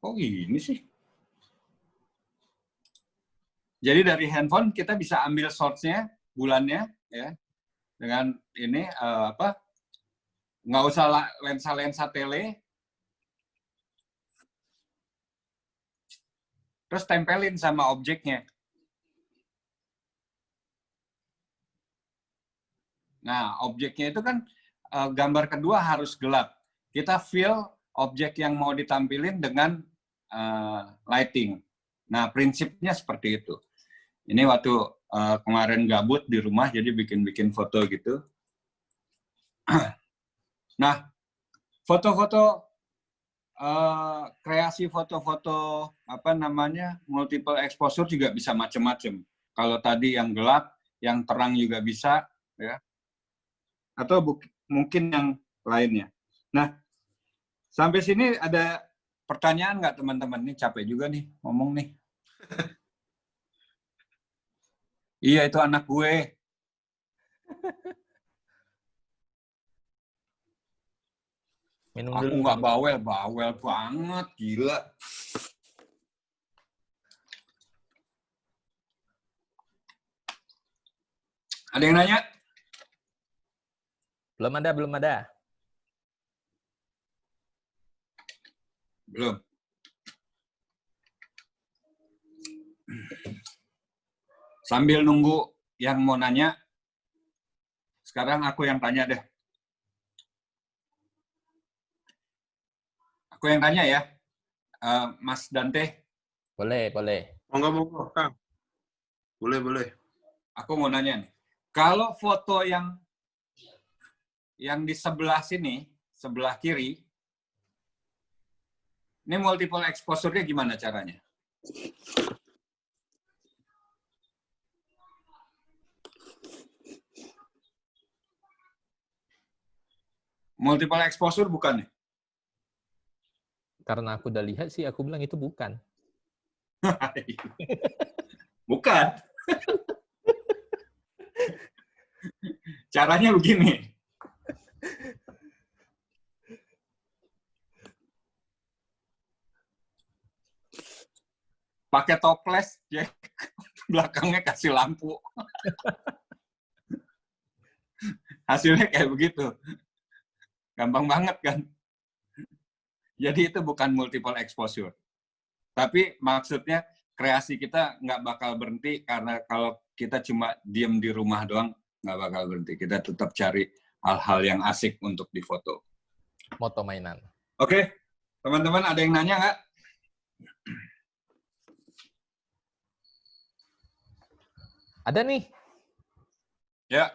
Oh ini sih. Jadi dari handphone kita bisa ambil source-nya, bulannya, ya, dengan ini nggak usah lensa tele, terus tempelin sama objeknya. Nah, objeknya itu kan gambar kedua harus gelap. Kita fill objek yang mau ditampilin dengan lighting. Nah, prinsipnya seperti itu. Ini waktu kemarin gabut di rumah, jadi bikin foto gitu. Nah, foto-foto, kreasi foto-foto, multiple exposure juga bisa macam-macam. Kalau tadi yang gelap, yang terang juga bisa, ya. Atau mungkin yang lainnya. Nah, sampai sini ada pertanyaan nggak teman-teman? Nih capek juga nih ngomong nih. Iya, itu anak gue. Minum Aku dulu. nggak bawel banget, gila. Ada yang nanya? Belum ada. Belum. Sambil nunggu yang mau nanya, sekarang aku yang tanya deh. Aku yang tanya ya, Mas Dante. Boleh. Monggo, Kang. Boleh. Aku mau nanya nih. Kalau foto yang di sebelah sini, sebelah kiri, ini multiple exposure-nya gimana caranya? Multiple exposure bukan nih? Karena aku udah lihat sih, aku bilang itu bukan. Bukan. Caranya begini. Pakai toples, ya. Belakangnya kasih lampu. Hasilnya kayak begitu. Gampang banget kan? Jadi itu bukan multiple exposure. Tapi maksudnya kreasi kita nggak bakal berhenti karena kalau kita cuma diem di rumah doang, nggak bakal berhenti. Kita tetap cari hal-hal yang asik untuk difoto. Moto mainan. Oke, teman-teman ada yang nanya nggak? Ada nih. Ya.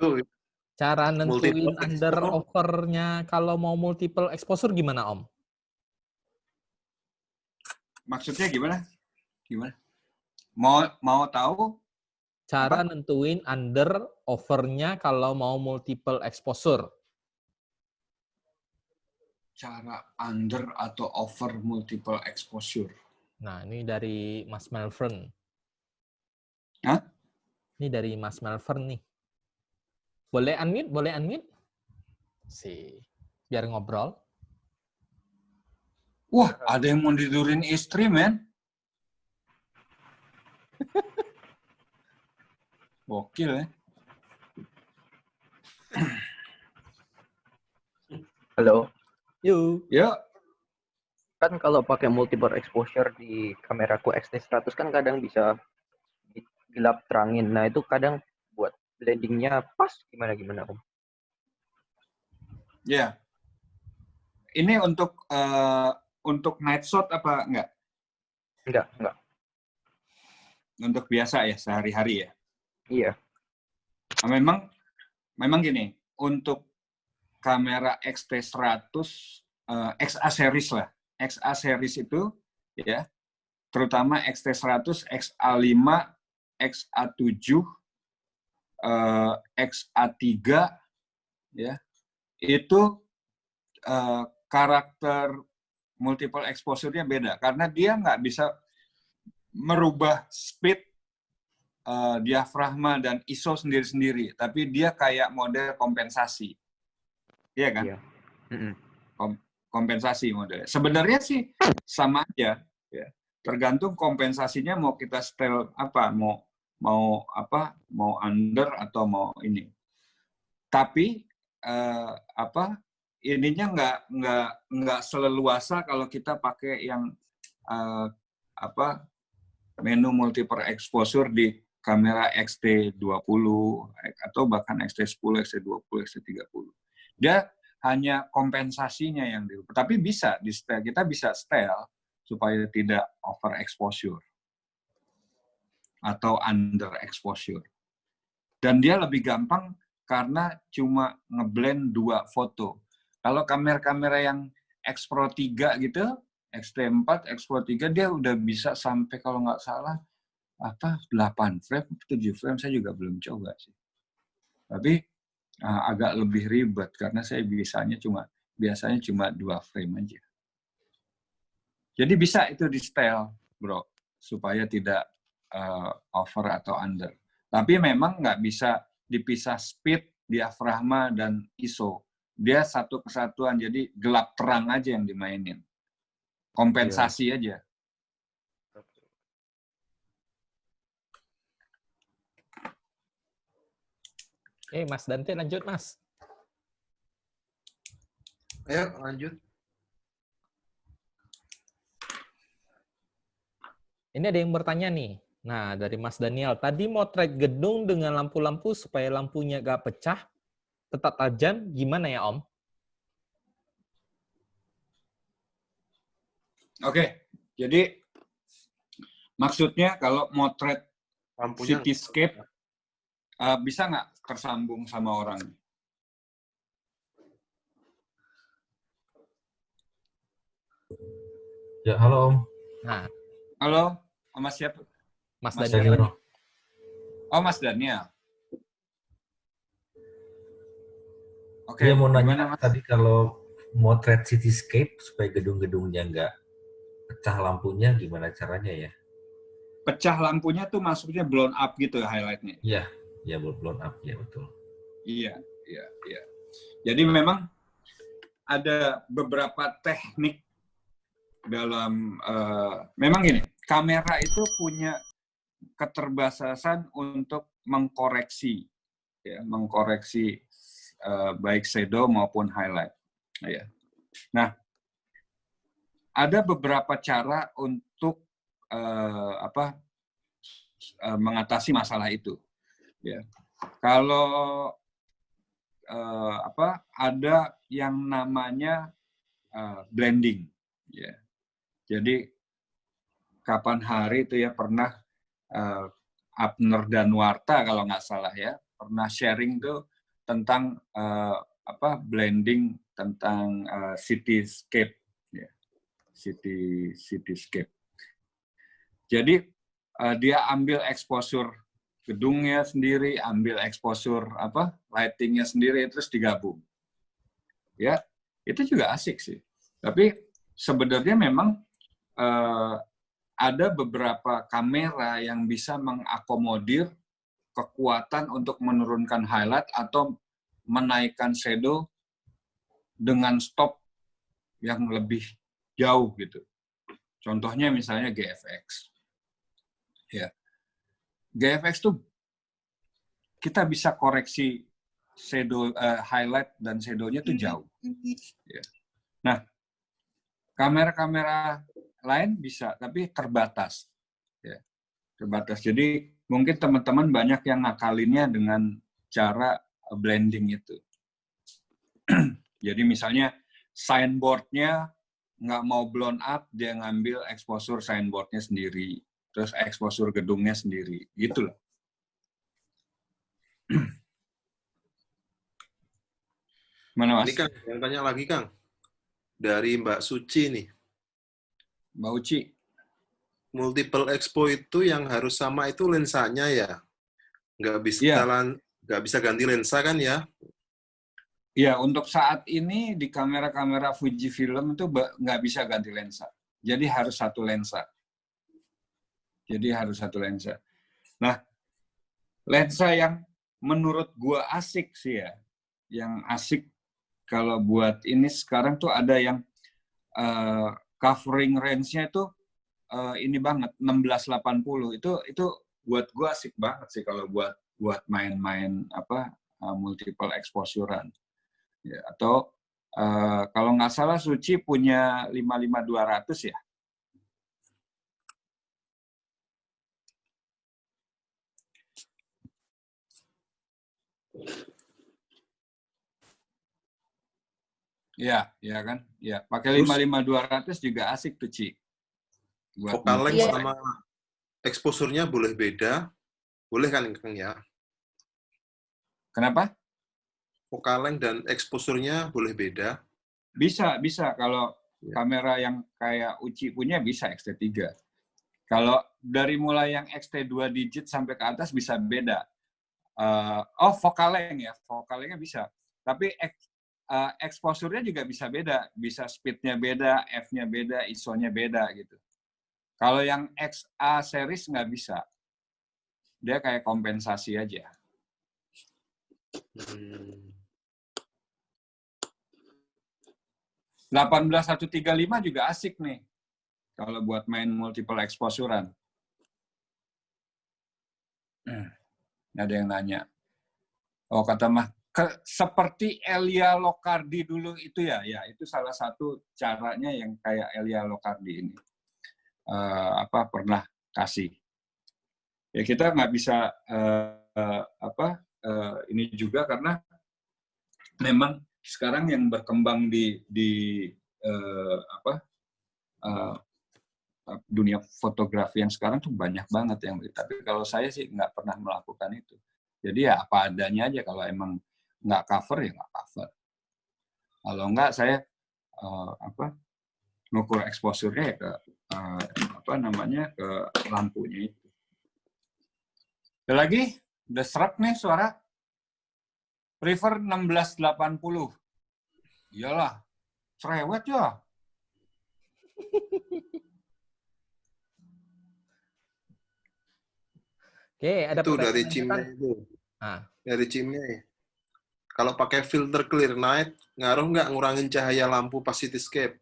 Cara nentuin Multiple under exposure. overnya kalau mau multiple exposure gimana, Om? Maksudnya gimana? Mau tahu? Cara Apa? nentuin under overnya kalau mau multiple exposure. Cara under atau over multiple exposure. Nah, ini dari Mas Melvern. Hah? Ini dari Mas Melvern nih. Boleh unmute? Biar ngobrol. Wah, ada yang mau tidurin istri, men. Gokil ya. Halo, Yuk. Yuk. kan kalau pakai multiple exposure di kameraku X-T100 kan kadang bisa gelap terangin. Nah, itu kadang buat blendingnya pas gimana Om? Ya. Ini untuk night shot apa enggak? Enggak. Untuk biasa ya, sehari-hari ya. Iya. Nah, memang gini, untuk kamera X-T100 XA series lah. XA series itu ya, terutama X-T100, XA5, XA7, XA3 ya. Itu karakter multiple exposure-nya beda karena dia nggak bisa merubah speed, diafragma dan ISO sendiri-sendiri, tapi dia kayak model kompensasi, iya kan? Iya. Kompensasi modelnya. Sebenarnya sih sama aja, ya. Tergantung kompensasinya mau kita setel apa, mau under atau mau ini. Tapi ininya nggak seleluasa kalau kita pakai yang menu multiple exposure di kamera X-T20 atau bahkan X-T10, X-T20, X-T30. Dia hanya kompensasinya yang dirubah. Tapi bisa di setel, kita bisa setel supaya tidak over exposure atau under exposure. Dan dia lebih gampang karena cuma ngeblend 2 foto. Kalau kamera-kamera yang X Pro 3 gitu, X-T4, X Pro 3, dia udah bisa sampai kalau nggak salah 8 frame, 7 frame, saya juga belum coba sih. Tapi agak lebih ribet karena saya biasanya cuma 2 frame aja. Jadi bisa itu di setel, bro, supaya tidak over atau under. Tapi memang nggak bisa dipisah speed, diafragma, dan ISO. Dia satu kesatuan, jadi gelap terang aja yang dimainin. Kompensasi aja. Mas Dante lanjut, Mas. Ayo, lanjut. Ini ada yang bertanya nih. Nah, dari Mas Daniel. Tadi motret gedung dengan lampu-lampu supaya lampunya gak pecah, tetap tajam, gimana ya, Om? Oke, jadi maksudnya kalau motret Lampunya cityscape, bisa nggak tersambung sama orang? Ya, halo Om. Nah, Halo, Mas siapa? Mas Mas Daniel. Daniel. Oh, Mas Daniel. Oke, Dia mau gimana, nanya Mas? tadi kalau motret cityscape supaya gedung-gedungnya nggak pecah lampunya, gimana caranya ya? Pecah lampunya tuh maksudnya blown up gitu ya highlight-nya? Iya, ya blown up, ya betul. Iya. Jadi memang ada beberapa teknik dalam, memang gini, kamera itu punya keterbatasan untuk mengkoreksi baik shadow maupun highlight. Ya. Nah, ada beberapa cara untuk mengatasi masalah itu. Ya. Kalau ada yang namanya blending. Ya. Jadi kapan hari itu ya pernah Abner dan Warta kalau nggak salah ya pernah sharing tuh tentang blending tentang cityscape, ya. Cityscape. Jadi dia ambil exposure gedungnya sendiri, ambil exposure lightingnya sendiri, terus digabung. Ya, itu juga asik sih. Tapi sebenarnya memang ada beberapa kamera yang bisa mengakomodir kekuatan untuk menurunkan highlight atau menaikkan shadow dengan stop yang lebih jauh gitu. Contohnya misalnya GFX. Ya. GFX tuh kita bisa koreksi shadow, highlight dan shadow-nya tuh jauh. Ya. Nah, kamera-kamera lain bisa, tapi terbatas. Ya, terbatas. Jadi mungkin teman-teman banyak yang ngakalinnya dengan cara blending itu. Jadi misalnya signboard-nya nggak mau blown up, dia ngambil exposure signboard-nya sendiri, terus exposure gedungnya sendiri, gitu loh. Mana Mas? Ini Kang, yang tanya lagi Kang, dari Mbak Suci nih, Mbak Uci. multiple expo itu yang harus sama itu lensanya ya? Nggak bisa Iya. nggak bisa ganti lensa kan ya? Ya, untuk saat ini di kamera-kamera Fujifilm itu nggak bisa ganti lensa. Jadi harus satu lensa. Nah, lensa yang menurut gua asik sih ya, yang asik kalau buat ini sekarang tuh ada yang covering range-nya itu ini banget 1680. Itu buat gua asik banget sih kalau buat main-main multiple exposure-an. Ya, atau kalau nggak salah Suci punya 55200 ya. Iya, ya kan? Ya, pakai 55200 juga asik tuh, Ci. Focal length sama exposure-nya boleh beda. Boleh kan, Kang ya? Kenapa? Focal length dan exposure-nya boleh beda. Bisa. Kalau kamera yang kayak Uci punya bisa XT3. Kalau dari mulai yang XT2 digit sampai ke atas bisa beda. Focal length ya. Focal length-nya bisa. Tapi exposure-nya juga bisa beda. Bisa speed-nya beda, F-nya beda, ISO-nya beda gitu. Kalau yang XA series nggak bisa. Dia kayak kompensasi aja. 18135 juga asik nih. Kalau buat main multiple exposure-an. Ada yang nanya. Oh, kata Mah, seperti Elia Locardi dulu itu ya. Ya, itu salah satu caranya yang kayak Elia Locardi ini. Pernah kasih. Ya kita nggak bisa ini juga karena memang sekarang yang berkembang di dunia fotografi yang sekarang tuh banyak banget yang, tapi kalau saya sih nggak pernah melakukan itu. Jadi ya apa adanya aja, kalau emang nggak cover ya nggak cover. Kalau nggak saya ngukur exposure-nya ya ke ke lampunya itu. Ada lagi, udah serak nih suara. Prefer 1680. Iyalah, cerewet ya. Oke, ada itu dari pertanyaan Cimnya lanjutan? itu. Dari Cimnya. Kalau pakai filter clear night, ngaruh nggak ngurangin cahaya lampu pas cityscape?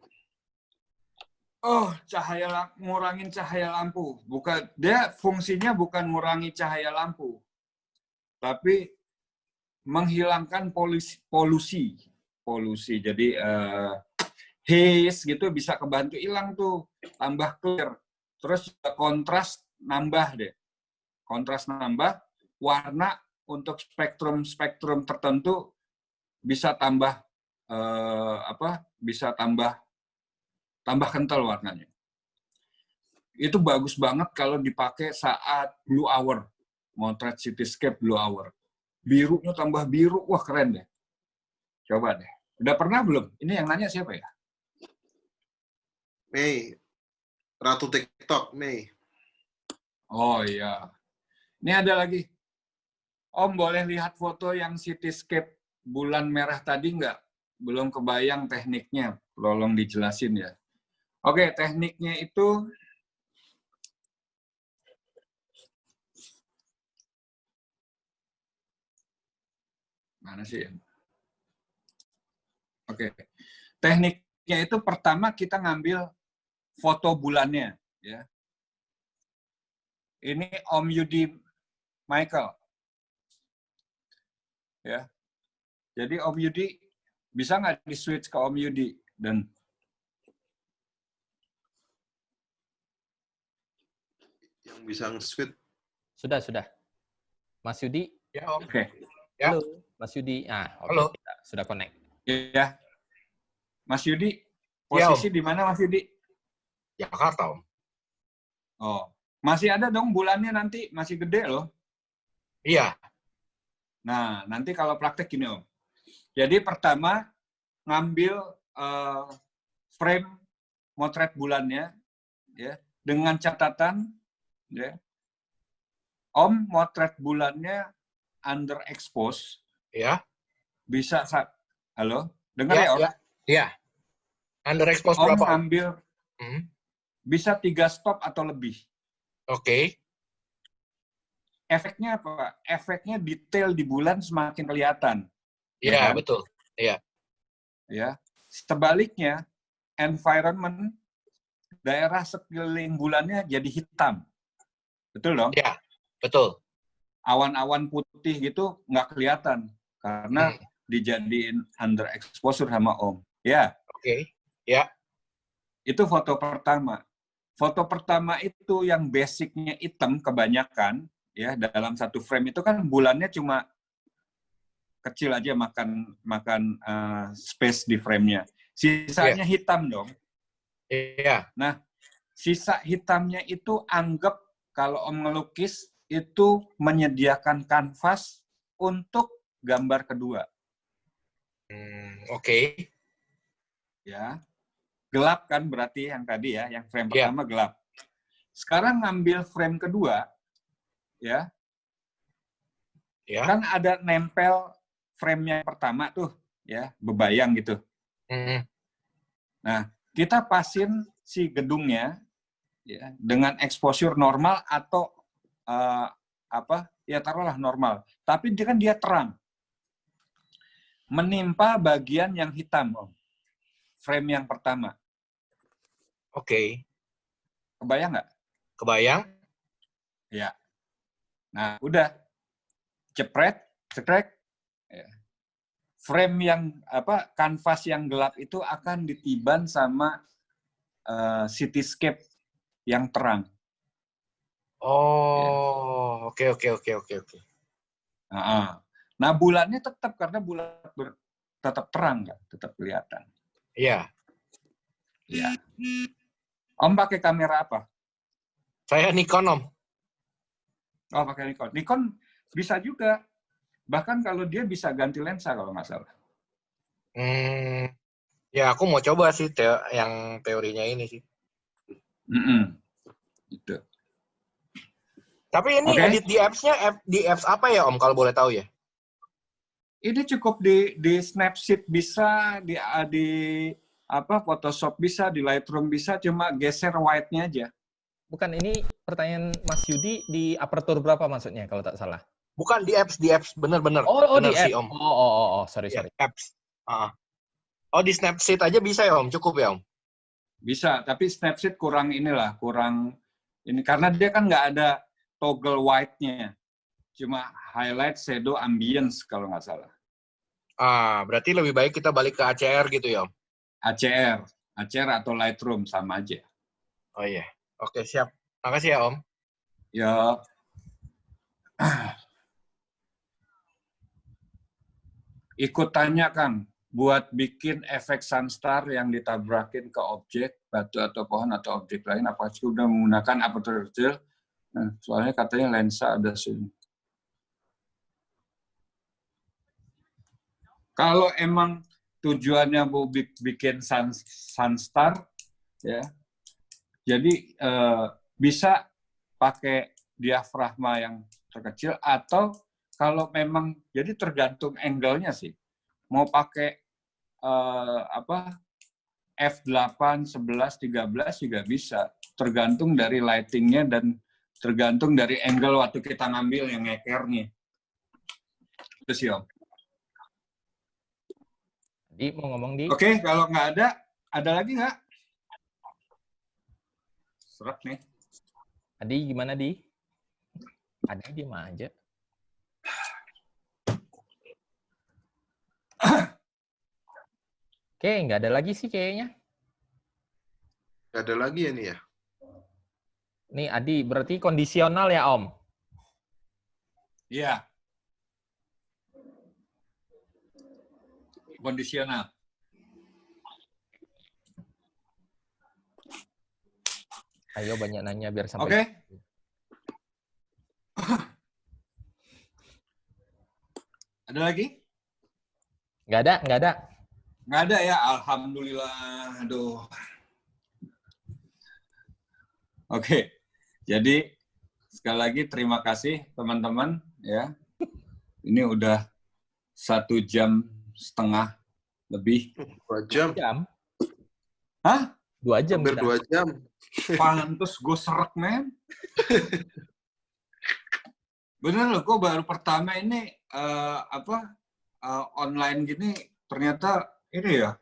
Oh, ngurangin cahaya lampu. Bukan, dia fungsinya bukan ngurangi cahaya lampu, tapi menghilangkan polusi. Jadi haze gitu bisa kebantu hilang tuh, tambah clear. Terus kontras nambah deh. Kontras nambah, warna untuk spektrum tertentu bisa tambah tambah kental warnanya. Itu bagus banget kalau dipakai saat blue hour, motret cityscape blue hour. Birunya tambah biru, wah keren deh. Coba deh. Udah pernah belum? Ini yang nanya siapa ya? Mei, Ratu TikTok, Mei. Oh iya. Ini ada lagi. Om boleh lihat foto yang cityscape bulan merah tadi nggak? Belum kebayang tekniknya. Tolong dijelasin ya. Oke, tekniknya itu mana sih? Oke. Tekniknya itu pertama kita ngambil foto bulannya ya. Ini Om Yudi Michael. Ya. Jadi Om Yudi, bisa nggak di-switch ke Om Yudi? Dan Yang bisa nge-switch. Sudah. Mas Yudi? Ya, Om. oke. Ya. Halo, Mas Yudi. Halo. Kita sudah connect. Ya. Mas Yudi, Ya, posisi di mana Mas Yudi? Jakarta, Om. Oh, masih ada dong bulannya nanti, masih gede loh. Iya. Nah, nanti kalau praktek gini Om. Jadi pertama, ngambil frame motret bulannya, ya, dengan catatan, ya, Om motret bulannya underexpose, Ya. bisa, halo? Dengar ya Om? Ya. Underexpose Om berapa, Om? ambil, bisa 3 stop atau lebih. Oke. Efeknya apa? Efeknya detail di bulan semakin kelihatan. Iya, kan? betul. Iya. Ya. Sebaliknya, environment daerah sekeliling bulannya jadi hitam. Betul dong? Iya, betul. Awan-awan putih gitu nggak kelihatan karena dijadiin underexposure sama Om. Ya. Oke. Ya. Itu foto pertama. Foto pertama itu yang basicnya hitam kebanyakan, ya, dalam satu frame itu kan bulannya cuma kecil aja makan space di frame-nya. Sisanya hitam dong. Iya. Nah, sisa hitamnya itu anggap kalau Om ngelukis itu menyediakan kanvas untuk gambar kedua. Oke. Ya. Gelap kan berarti yang tadi ya, yang frame pertama gelap. Sekarang ngambil frame kedua, ya. Kan ada nempel frame yang pertama tuh, ya, bebayang gitu. Nah, kita pasin si gedungnya, ya, dengan exposure normal atau ya taruhlah normal. Tapi dia terang, menimpa bagian yang hitam, Om. Frame yang pertama. Oke. Kebayang nggak? Kebayang. Ya. Nah, udah. Cekrek. Ya. Frame yang kanvas yang gelap itu akan ditiban sama cityscape yang terang. Oh, oke. Nah, bulannya tetap karena bulan tetap terang, nggak? Tetap kelihatan. Iya. Ya. Om pakai kamera apa? Saya Nikon, Om. Oh, pakai Nikon. Nikon bisa juga. Bahkan kalau dia bisa ganti lensa kalau nggak salah. Ya, aku mau coba sih yang teorinya ini sih. Gitu. Tapi ini edit di apps-nya, di apps apa ya, Om, kalau boleh tahu ya? Ini cukup di Snapseed bisa, di Photoshop bisa, di Lightroom bisa, cuma geser white-nya aja. Bukan, ini pertanyaan Mas Yudi di aperture berapa maksudnya kalau tak salah? Bukan di apps, bener-bener. Oh, bener di sih, apps. Om. Sorry. Apps. Oh, di Snapseed aja bisa ya, Om? Cukup ya, Om? Bisa, tapi Snapseed kurang ini karena dia kan nggak ada toggle white-nya. Cuma highlight, shadow, ambience kalau nggak salah. Berarti lebih baik kita balik ke ACR gitu ya, Om? ACR atau Lightroom sama aja. Oh iya. Oke, siap. Makasih ya, Om. Ya. Ikut tanya, Kang, buat bikin efek sunstar yang ditabrakin ke objek, batu atau pohon atau objek lain, apakah sudah menggunakan aperture kecil? Nah, soalnya katanya lensa ada sini. Kalau emang tujuannya mau bikin sunstar, ya, jadi bisa pakai diafragma yang terkecil atau kalau memang jadi tergantung angle-nya sih. Mau pakai f8, 11, 13 juga bisa. Tergantung dari lighting-nya dan tergantung dari angle waktu kita ngambil yang ngekernya. Itu sih, Om. Di mau ngomong di. Oke, kalau nggak ada lagi nggak? Serak nih. Adi gimana, Di? Ada diem aja. Oke, nggak ada lagi sih kayaknya. Nggak ada lagi ya nih ya? Nih Adi, berarti kondisional ya Om? Iya. Kondisional. Ayo banyak nanya biar sampai. Oke. Ada lagi? Nggak ada, nggak ada. Nggak ada ya, alhamdulillah. Aduh. Oke, jadi sekali lagi terima kasih teman-teman ya. Ini udah 1,5 jam lebih. 2 jam. Hah? 2 jam. Hampir 2 jam. Pantes gue serak, men. Bener loh, gue baru pertama ini online gini, ternyata ini ya,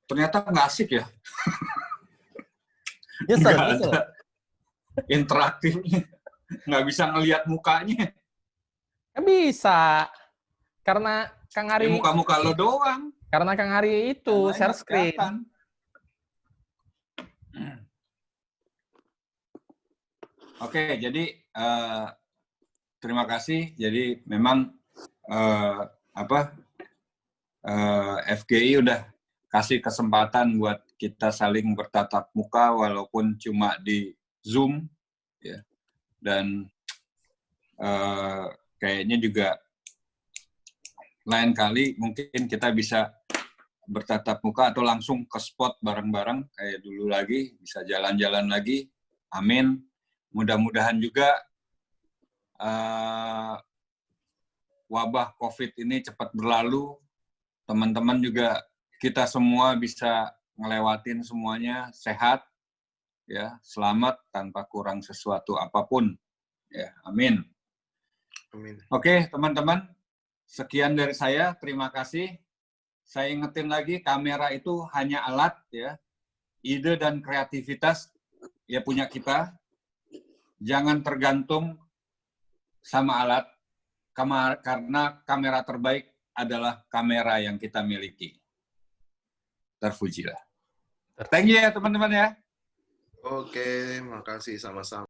ternyata nggak asik ya. Nyesel, Nggak nyesel. ada interaktifnya, nggak bisa ngelihat mukanya. Nggak bisa. Karena Kang Ya, Ari, muka-muka lo doang. karena Kang Ari itu Yang lain share nggak screen. kelihatan. Oke, jadi terima kasih. Jadi memang FGI udah kasih kesempatan buat kita saling bertatap muka walaupun cuma di Zoom, ya. Dan kayaknya juga lain kali mungkin kita bisa bertatap muka atau langsung ke spot bareng-bareng kayak dulu lagi, bisa jalan-jalan lagi. Amin. Mudah-mudahan juga wabah COVID ini cepat berlalu. Teman-teman juga kita semua bisa ngelewatin semuanya sehat, ya, selamat tanpa kurang sesuatu apapun. Ya, amin. Amin. Oke, teman-teman, sekian dari saya. Terima kasih. Saya ingetin lagi, kamera itu hanya alat, ya. Ide dan kreativitas ya punya kita. Jangan tergantung sama alat, karena kamera terbaik adalah kamera yang kita miliki. Terpujilah. Thank you ya teman-teman ya. Oke, makasih sama-sama.